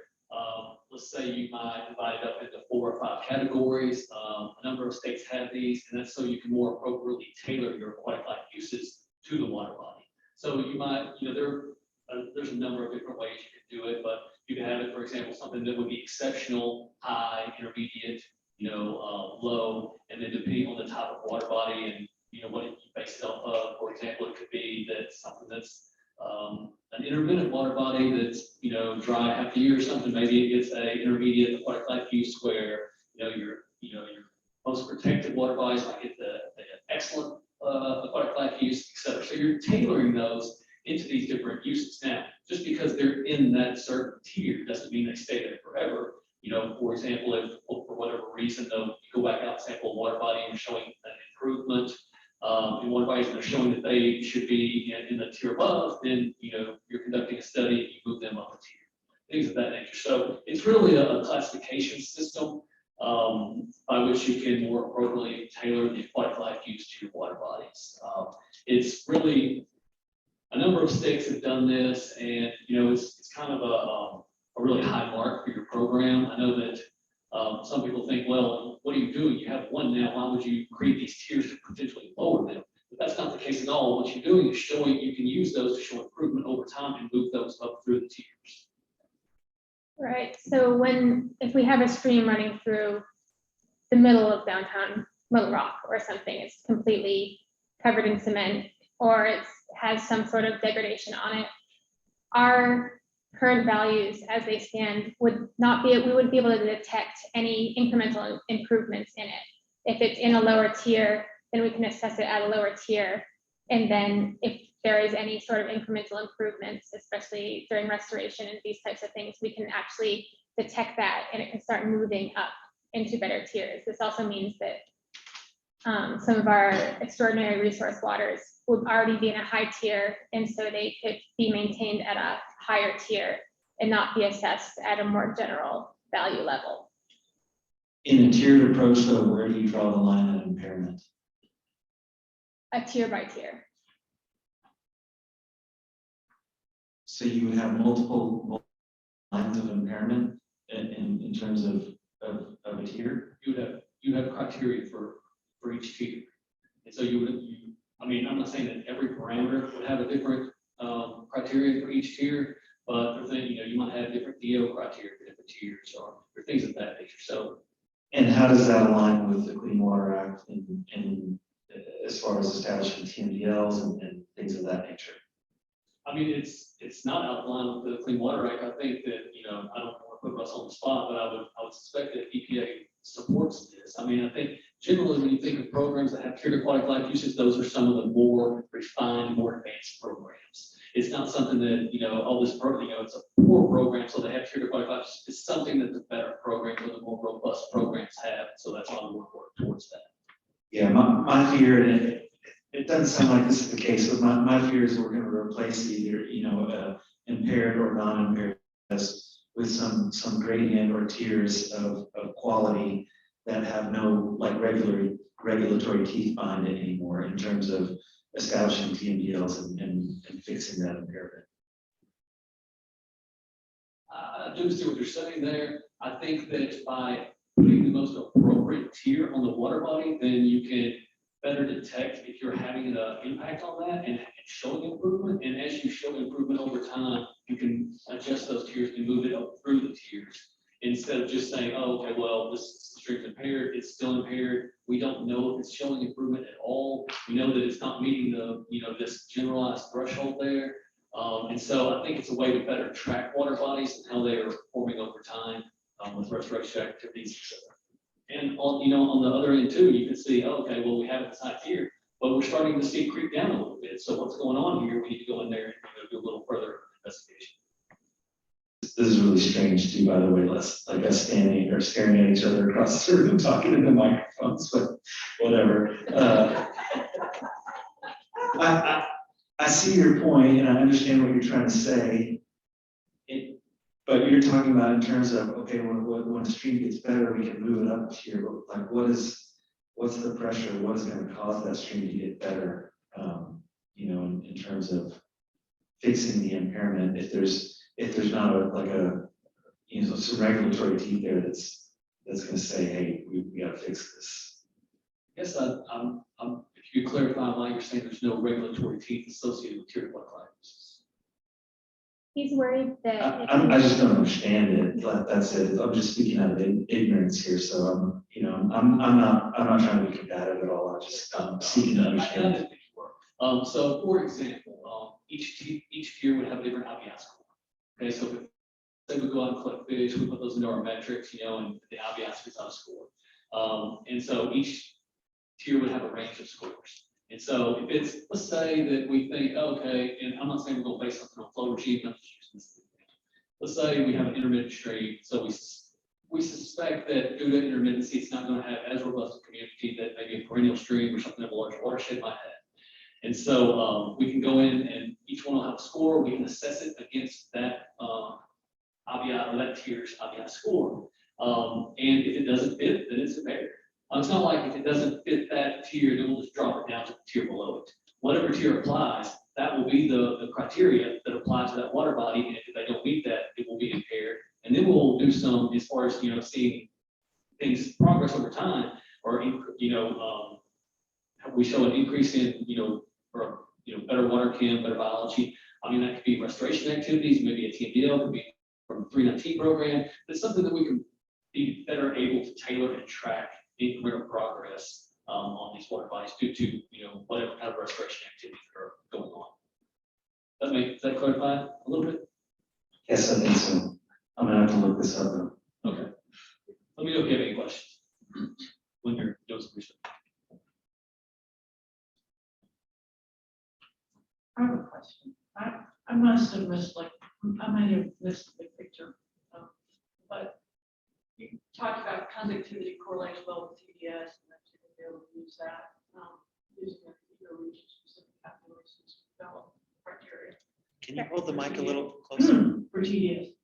H: let's say you might divide it up into 4 or 5 categories. A number of states have these, and that's so you can more appropriately tailor your aquatic life uses to the water body. So you might, there's a number of different ways you can do it, but you can have it, for example, something that would be exceptional, high, intermediate, low, and then depending on the type of water body and what you base it off of. For example, it could be that something that's an intermittent water body that's dry half the year or something. Maybe it gets a intermediate aquatic life use where your most protected water bodies might get the excellent aquatic life use, etc. So you're tailoring those into these different uses. Now, just because they're in that certain tier doesn't mean they stay there forever. For example, if for whatever reason, though, you go back out and sample a water body and you're showing an improvement, and water bodies that are showing that they should be in the tier above, then, you're conducting a study, you move them up a tier, things of that nature. So it's really a classification system by which you can more appropriately tailor the aquatic life use to your water bodies. It's really, a number of states have done this, and, it's kind of a really high mark for your program. I know that some people think, well, what are you doing? You have one now, why would you create these tiers to potentially lower them? But that's not the case at all. What you're doing is showing you can use those to show improvement over time and move those up through the tiers.
M: Right, so if we have a stream running through the middle of downtown Little Rock or something, it's completely covered in cement, or it has some sort of degradation on it, our current values as they stand would not be, we wouldn't be able to detect any incremental improvements in it. If it's in a lower tier, then we can assess it at a lower tier. And then if there is any sort of incremental improvements, especially during restoration and these types of things, we can actually detect that and it can start moving up into better tiers. This also means that some of our extraordinary resource waters would already be in a high tier, and so they could be maintained at a higher tier and not be assessed at a more general value level.
C: In a tiered approach, though, where do you draw the line of impairment?
M: A tier by tier.
C: So you would have multiple lines of impairment in terms of a tier?
H: You have criteria for each tier. And so I'm not saying that every parameter would have a different criteria for each tier, but the thing, you might have different DO criteria for different tiers or things of that nature. So.
C: And how does that align with the Clean Water Act in as far as establishing TMDLs and things of that nature?
H: I mean, it's not outlined with the Clean Water Act. I think that, I don't want to put us on the spot, but I would suspect that EPA supports this. I mean, I think generally when you think of programs that have tiered aquatic life uses, those are some of the more refined, more advanced programs. It's not something that, all this program, it's a poor program, so they have tiered aquatic life. It's something that the better program or the more robust programs have. So that's why we work towards that.
C: Yeah, my fear, and it doesn't sound like this is the case, but my fear is we're going to replace either, impaired or non-impaired with some gradient or tiers of quality that have no like regulatory teeth behind it anymore in terms of establishing TMDLs and fixing that impairment.
H: I do see what you're saying there. I think that by putting the most appropriate tier on the water body, then you can better detect if you're having an impact on that and showing improvement. And as you show improvement over time, you can adjust those tiers and move it up through the tiers instead of just saying, oh, okay, well, this stream's impaired, it's still impaired. We don't know if it's showing improvement at all. We know that it's not meeting the, this generalized threshold there. And so I think it's a way to better track water bodies and how they are performing over time with restoration activities, et cetera. And on the other end too, you can see, oh, okay, well, we have it this high tier, but we're starting to see it creep down a little bit. So what's going on here? We need to go in there and do a little further investigation.
C: This is really strange too, by the way, like us standing or staring at each other across the room talking into microphones, but whatever. I see your point and I understand what you're trying to say. But you're talking about in terms of, okay, when a stream gets better, we can move it up here, but like what's the pressure? What is going to cause that stream to get better? In terms of fixing the impairment, if there's not some regulatory teeth there that's going to say, hey, we got to fix this.
H: I guess if you could clarify why you're saying there's no regulatory teeth associated with tiered aquatic life uses.
M: He's worried that.
C: I just don't understand it. That's it. I'm just speaking out of ignorance here. So I'm not trying to be combative at all. I'm seeking to understand it.
H: So for example, each tier would have a different IBI score. Okay, so if say we go out and collect fish, we put those into our metrics, and the IBI is on a score. And so each tier would have a range of scores. And so if it's, let's say that we think, oh, okay, and I'm not saying we're going to base something on flow regime, I'm just using this. Let's say we have an intermittent stream, so we suspect that due to intermittency, it's not going to have as robust a community that maybe a perennial stream or something that a large watershed might have. And so we can go in and each one will have a score. We can assess it against that ABI or that tier's ABI score. And if it doesn't fit, then it's impaired. It's not like if it doesn't fit that tier, then we'll just drop it down to the tier below it. Whatever tier applies, that will be the criteria that apply to that water body. And if they don't meet that, it will be impaired. And then we'll do some as far as, seeing things progress over time, or, we show an increase in, or, better water chem, better biology. I mean, that could be restoration activities, maybe a TMDL, could be from 319 program. It's something that we can be better able to tailor and track incremental progress on these water bodies due to, whatever kind of restoration activities that are going on. Does that clarify a little bit?
C: Yes, I think so. I'm gonna have to look this up though.
H: Okay. Let me know if you have any questions when you're doing some research.
P: I have a question. I must have missed, I might have missed the big picture. But you talked about conductivity correlates well with TDS, and that you can be able to use that, using the region-specific calculations to develop criteria.
C: Can you hold the mic a little closer?
P: For TDS.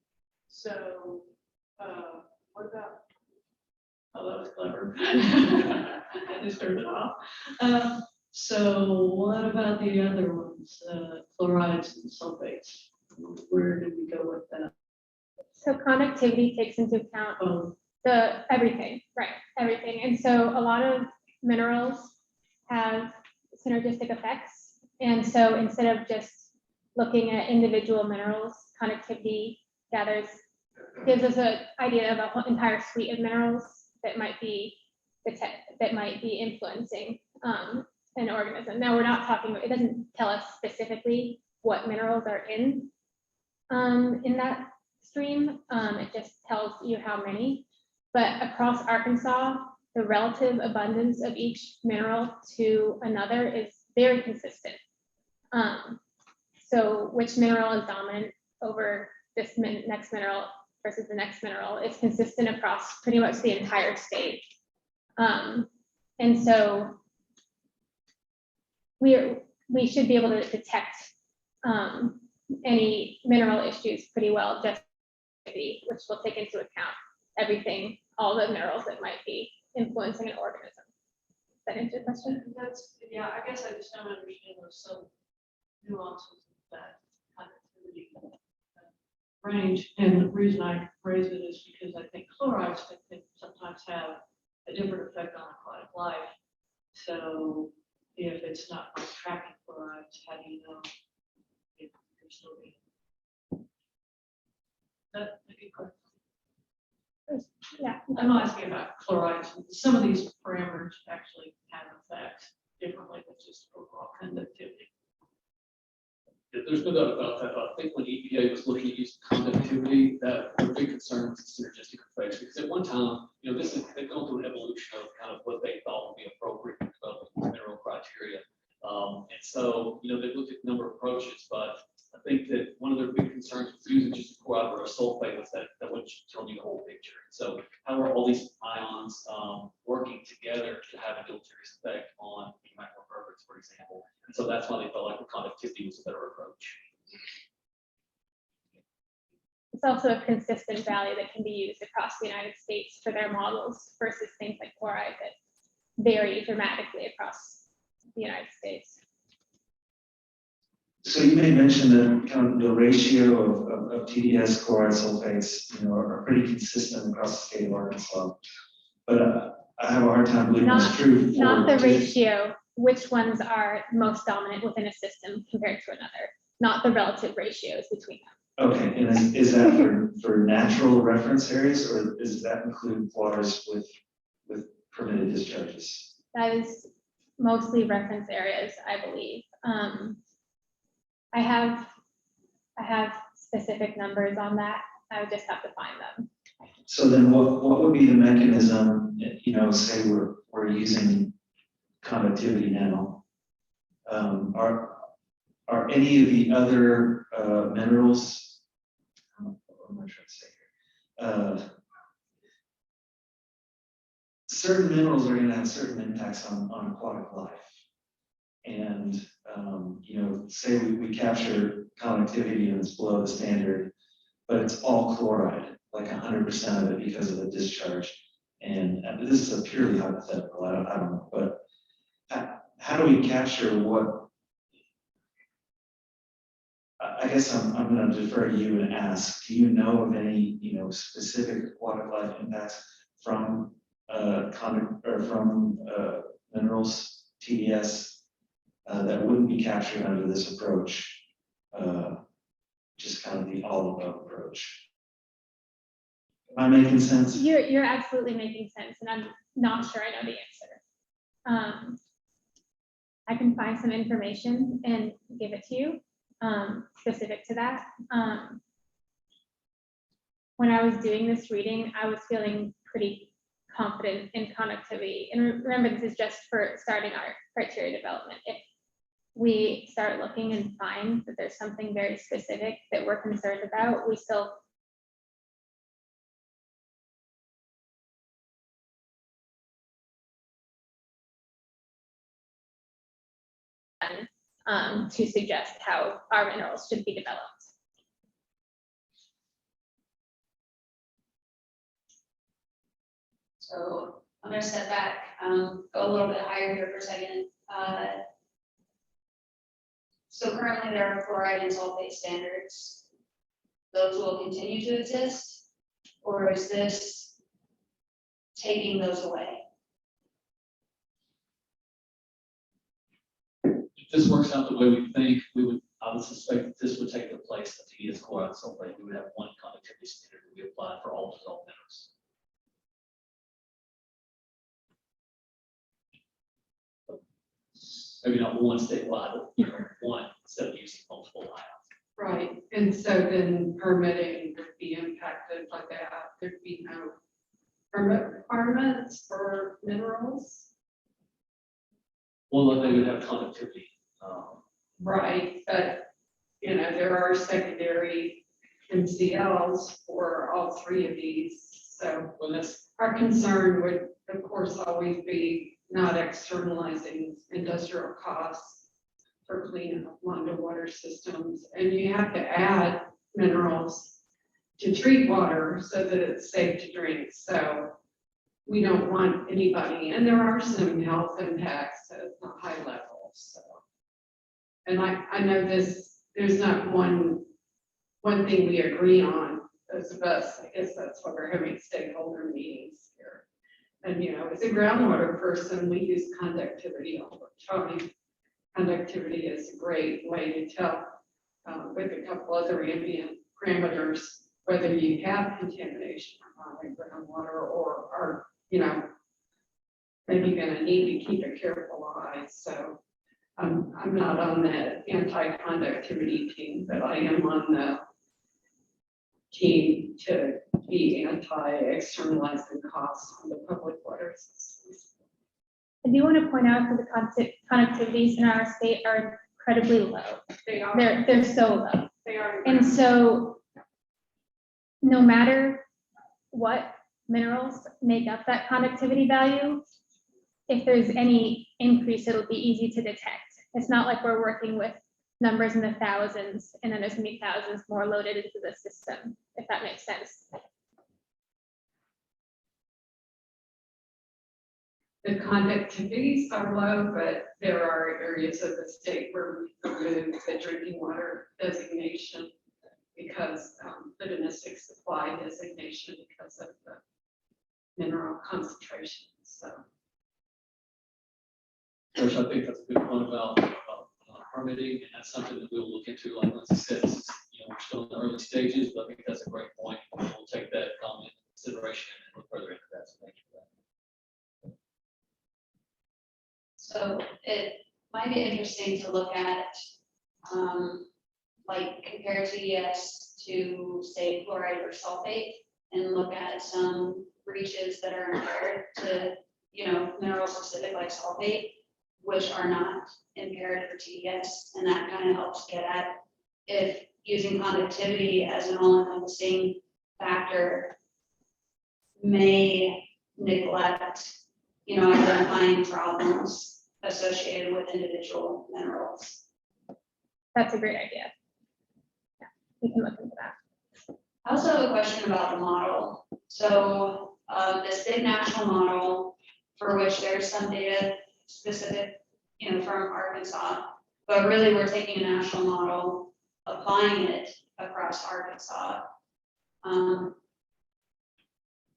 P: So, what about, oh, that was clever. I just turned it off. So what about the other ones, chlorides and sulfates? Where do we go with that?
M: So conductivity takes into account
P: Oh,
M: everything, right, everything. And so a lot of minerals have synergistic effects. And so instead of just looking at individual minerals, conductivity gives us an idea of a whole entire suite of minerals that might be influencing an organism. Now, we're not talking, it doesn't tell us specifically what minerals are in that stream. It just tells you how many. But across Arkansas, the relative abundance of each mineral to another is very consistent. So which mineral is dominant over this next mineral versus the next mineral is consistent across pretty much the entire state. And so we should be able to detect any mineral issues pretty well, just which will take into account everything, all the minerals that might be influencing an organism. Does that answer your question?
P: yeah, I guess I just don't understand those some nuances of that conductivity range. And the reason I raise it is because I think chlorides can sometimes have a different effect on aquatic life. So if it's not like tracking chlorides, how do you know if you're still being? That's a good question.
M: Yeah.
P: I'm asking about chlorides. Some of these parameters actually have effects differently than just overall conductivity.
H: There's no doubt about that. I think when EPA was looking at using conductivity, that their big concern was synergistic effects, because at one time, they've gone through an evolution of kind of what they thought would be appropriate in developing mineral criteria. And so, they looked at a number of approaches, but I think that one of their big concerns was using just a chloride or a sulfate was that wouldn't tell you the whole picture. So how are all these ions working together to have a deleterious effect on microinvertebrates, for example? And so that's why they felt like the conductivity was a better approach.
M: It's also a consistent value that can be used across the United States for their models versus things like chloride that vary dramatically across the United States.
C: So you made mention that kind of the ratio of TDS, chloride, sulfates, are pretty consistent across the state of Arkansas. But I have a hard time believing that's true.
M: Not the ratio, which ones are most dominant within a system compared to another, not the relative ratios between them.
C: Okay, and is that for natural reference areas, or does that include waters with permitted discharges?
M: That is mostly reference areas, I believe. I have specific numbers on that. I would just have to find them.
C: So then what would be the mechanism, say we're using conductivity now? Are any of the other minerals, what am I trying to say here? certain minerals are gonna have certain impacts on aquatic life. And, you know, say we capture connectivity and it's below the standard, but it's all chloride, like 100% of it because of the discharge. And this is a purely hypothetical, I don't know, but how do we capture what? I guess I'm gonna defer to you and ask, do you know of any, you know, specific aquatic life impacts from minerals, TDS, that wouldn't be captured under this approach? Just kind of the all above approach. Am I making sense?
M: You're absolutely making sense, and I'm not sure I know the answer. I can find some information and give it to you, specific to that. When I was doing this reading, I was feeling pretty confident in connectivity. And remember, this is just for starting our criteria development. If we start looking and find that there's something very specific that we're concerned about, we still to suggest how our minerals should be developed.
G: So I'm gonna step back, go a little bit higher here for a second. So currently there are fluoride and sulfate standards. Those will continue to exist, or is this taking those away?
H: If this works out the way we think, I would suspect that this would take the place of TDS chloride sulfate. We would have one conductivity standard that we apply for all dissolved minerals. Maybe not one statewide, but you know, one instead of using multiple ions.
F: Right, and so then permitting would be impacted by that. There'd be no permit requirements for minerals.
H: Well, they would have conductivity.
F: Right, but, you know, there are secondary MCLs for all three of these. So
H: Well, that's,
F: our concern would, of course, always be not externalizing industrial costs for cleaning up water systems. And you have to add minerals to treat water so that it's safe to drink. So we don't want anybody, and there are some health impacts at the high level. So, and I know there's not one thing we agree on, those of us. I guess that's why we're having stakeholder meetings here. And, you know, as a groundwater person, we use conductivity all the time. Conductivity is a great way to tell with a couple other ambient parameters whether you have contamination or not in groundwater, or are, you know, maybe going to need to keep a careful eye. So I'm not on the anti-conductivity team, but I am on the team to be anti-externalizing costs on the public water systems.
M: I do want to point out that the connectivities in our state are incredibly low.
F: They are.
M: They're so low.
F: They are.
M: And so no matter what minerals make up that conductivity value, if there's any increase, it'll be easy to detect. It's not like we're working with numbers in the thousands and then there's gonna be thousands more loaded into the system, if that makes sense.
F: The conductivities are low, but there are areas of the state where we remove the drinking water designation because the domestic supply designation because of the mineral concentration. So.
H: Josh, I think that's a good point about permitting, and that's something that we'll look into. Like Lindsay said, this is, you know, we're still in the early stages, but I think that's a great point. We'll take that comment into consideration and look further into that. So thank you for that.
G: So it might be interesting to look at, like compare TDS to say fluoride or sulfate and look at some breaches that are impaired to, you know, mineral specific like sulfate, which are not impaired for TDS. And that kind of helps get at if using conductivity as an all-encompassing factor may neglect identifying problems associated with individual minerals.
M: That's a great idea. Yeah, we can look into that.
G: I also have a question about the model. So this big national model for which there's some data specific, from Arkansas, but really we're taking a national model, applying it across Arkansas.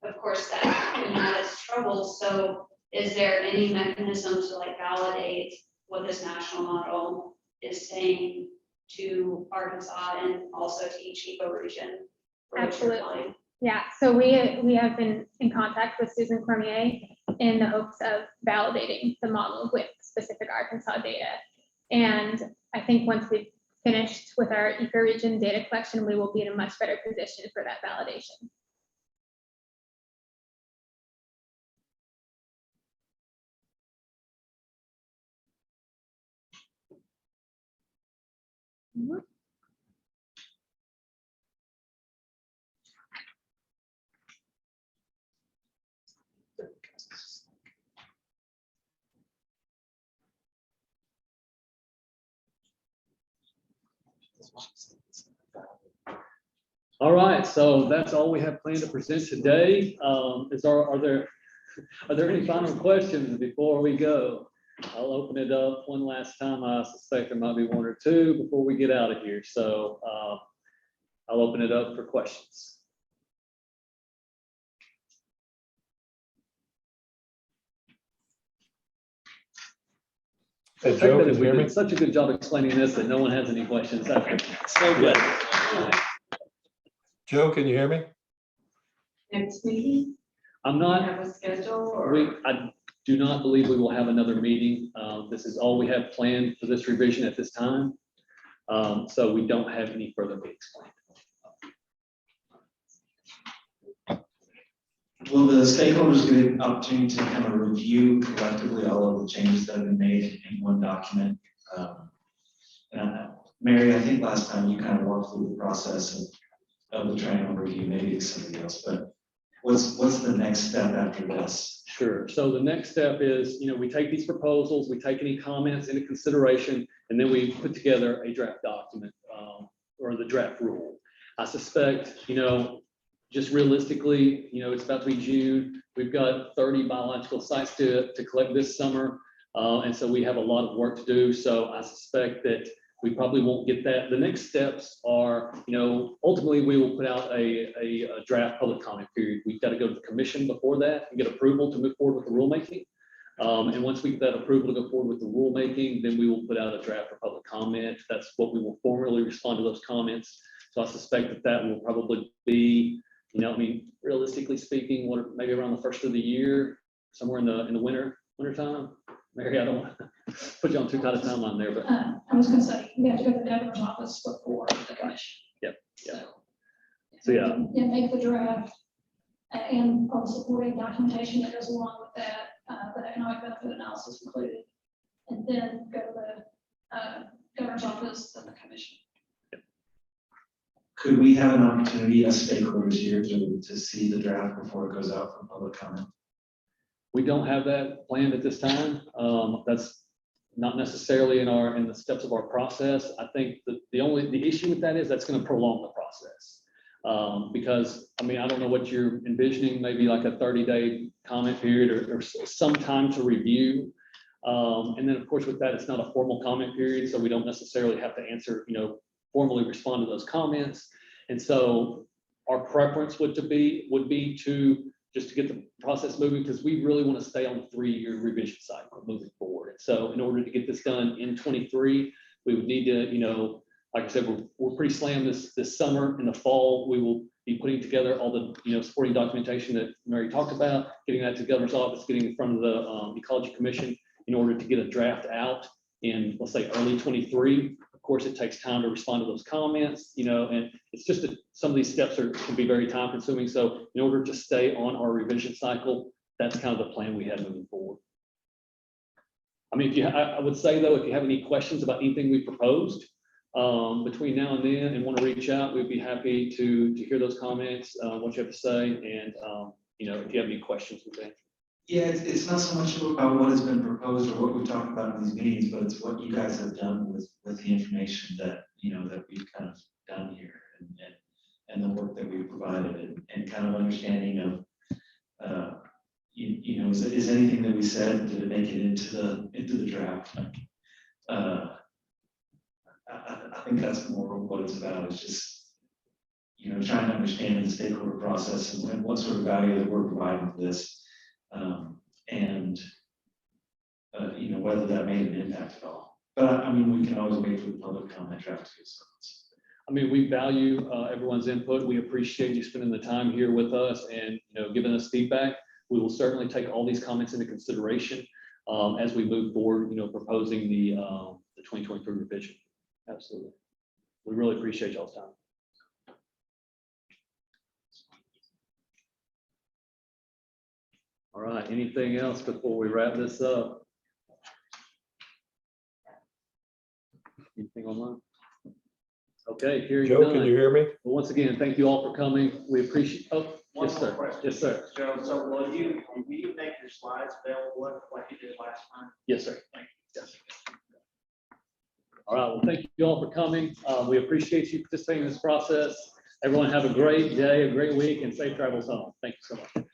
G: Of course, that has troubles. So is there any mechanism to like validate what this national model is saying to Arkansas and also to each ecoregion? for which you're
M: Absolutely.
G: applying?
M: Yeah, so we have been in contact with Susan Cormier in the hopes of validating the model with specific Arkansas data. And I think once we've finished with our ecoregion data collection, we will be in a much better position for that validation.
H: All right, so that's all we have planned to present today. Are there any final questions before we go? I'll open it up one last time. I suspect there might be one or two before we get out of here. So I'll open it up for questions.
Q: Hey, Joe, can you hear me?
H: Such a good job explaining this that no one has any questions. So good.
Q: Joe, can you hear me?
F: Next meeting,
H: I'm
F: you
H: not,
F: have a schedule or?
H: I do not believe we will have another meeting. This is all we have planned for this revision at this time. So we don't have any further meetings planned.
C: Will the stakeholders get an opportunity to kind of review collectively all of the changes that have been made in one document? Mary, I think last time you kind of walked through the process of the triangle review, maybe it's somebody else, but what's the next step after this?
H: Sure. So the next step is, we take these proposals, we take any comments into consideration, and then we put together a draft document or the draft rule. I suspect, just realistically, it's about to be June. We've got 30 biological sites to collect this summer. And so we have a lot of work to do. So I suspect that we probably won't get that. The next steps are, ultimately we will put out a draft public comment period. We've got to go to the commission before that and get approval to move forward with the rulemaking. And once we get that approval to go forward with the rulemaking, then we will put out a draft for public comment. That's what we will formally respond to those comments. So I suspect that will probably be, realistically speaking, maybe around the first of the year, somewhere in the winter time. Mary, I don't want to put you on too tight a timeline there, but.
A: I was gonna say, we have to go to the governor's office before the commission.
H: Yep.
A: So yeah, make the draft and all the supporting documentation that goes along with that, the economic benefit analysis included. And then go to the governor's office and the commission.
C: Could we have an opportunity as stakeholders here to see the draft before it goes out for public comment?
H: We don't have that planned at this time. That's not necessarily in the steps of our process. I think that the issue with that is that's going to prolong the process. Because I don't know what you're envisioning, maybe like a 30-day comment period or some time to review. And then of course with that, it's not a formal comment period, so we don't necessarily have to answer, formally respond to those comments. And so our preference would be to just to get the process moving, because we really want to stay on the 3-year revision cycle moving forward. And so in order to get this done in 23, we would need to, like I said, we're pretty slammed this summer. In the fall, we will be putting together all the, supporting documentation that Mary talked about, getting that to the governor's office, getting in front of the Ecology Commission in order to get a draft out in, let's say, early 23. Of course, it takes time to respond to those comments, and it's just that some of these steps can be very time consuming. So in order to stay on our revision cycle, that's kind of the plan we have moving forward. I would say though, if you have any questions about anything we proposed between now and then and want to reach out, we'd be happy to hear those comments, what you have to say. And, if you have any questions with that.
C: Yeah, it's not so much about what has been proposed or what we talked about in these meetings, but it's what you guys have done with the information that, that we've kind of done here and the work that we've provided and kind of understanding of, is anything that we said, did it make it into the draft? I think that's more what it's about, is just, trying to understand the stakeholder process and what sort of value that we're providing to this. And whether that made an impact at all. But I mean, we can always wait for the public comment draft too. So
H: I mean, we value everyone's input. We appreciate you spending the time here with us and, giving us feedback. We will certainly take all these comments into consideration as we move forward, proposing the 2023 revision. Absolutely. We really appreciate y'all's time. All right, anything else before we wrap this up? Anything online? Okay, here you
Q: Joe,
H: go.
Q: can you hear me?
H: Well, once again, thank you all for coming. We appreciate,
D: One
H: yes,
D: more
H: sir.
D: question.
H: Yes, sir.
D: Joe, so will you make your slides available like you did last time?
H: Yes, sir. Yes. All right, well, thank you all for coming. We appreciate you participating in this process. Everyone have a great day, a great week, and safe travels home. Thank you so much.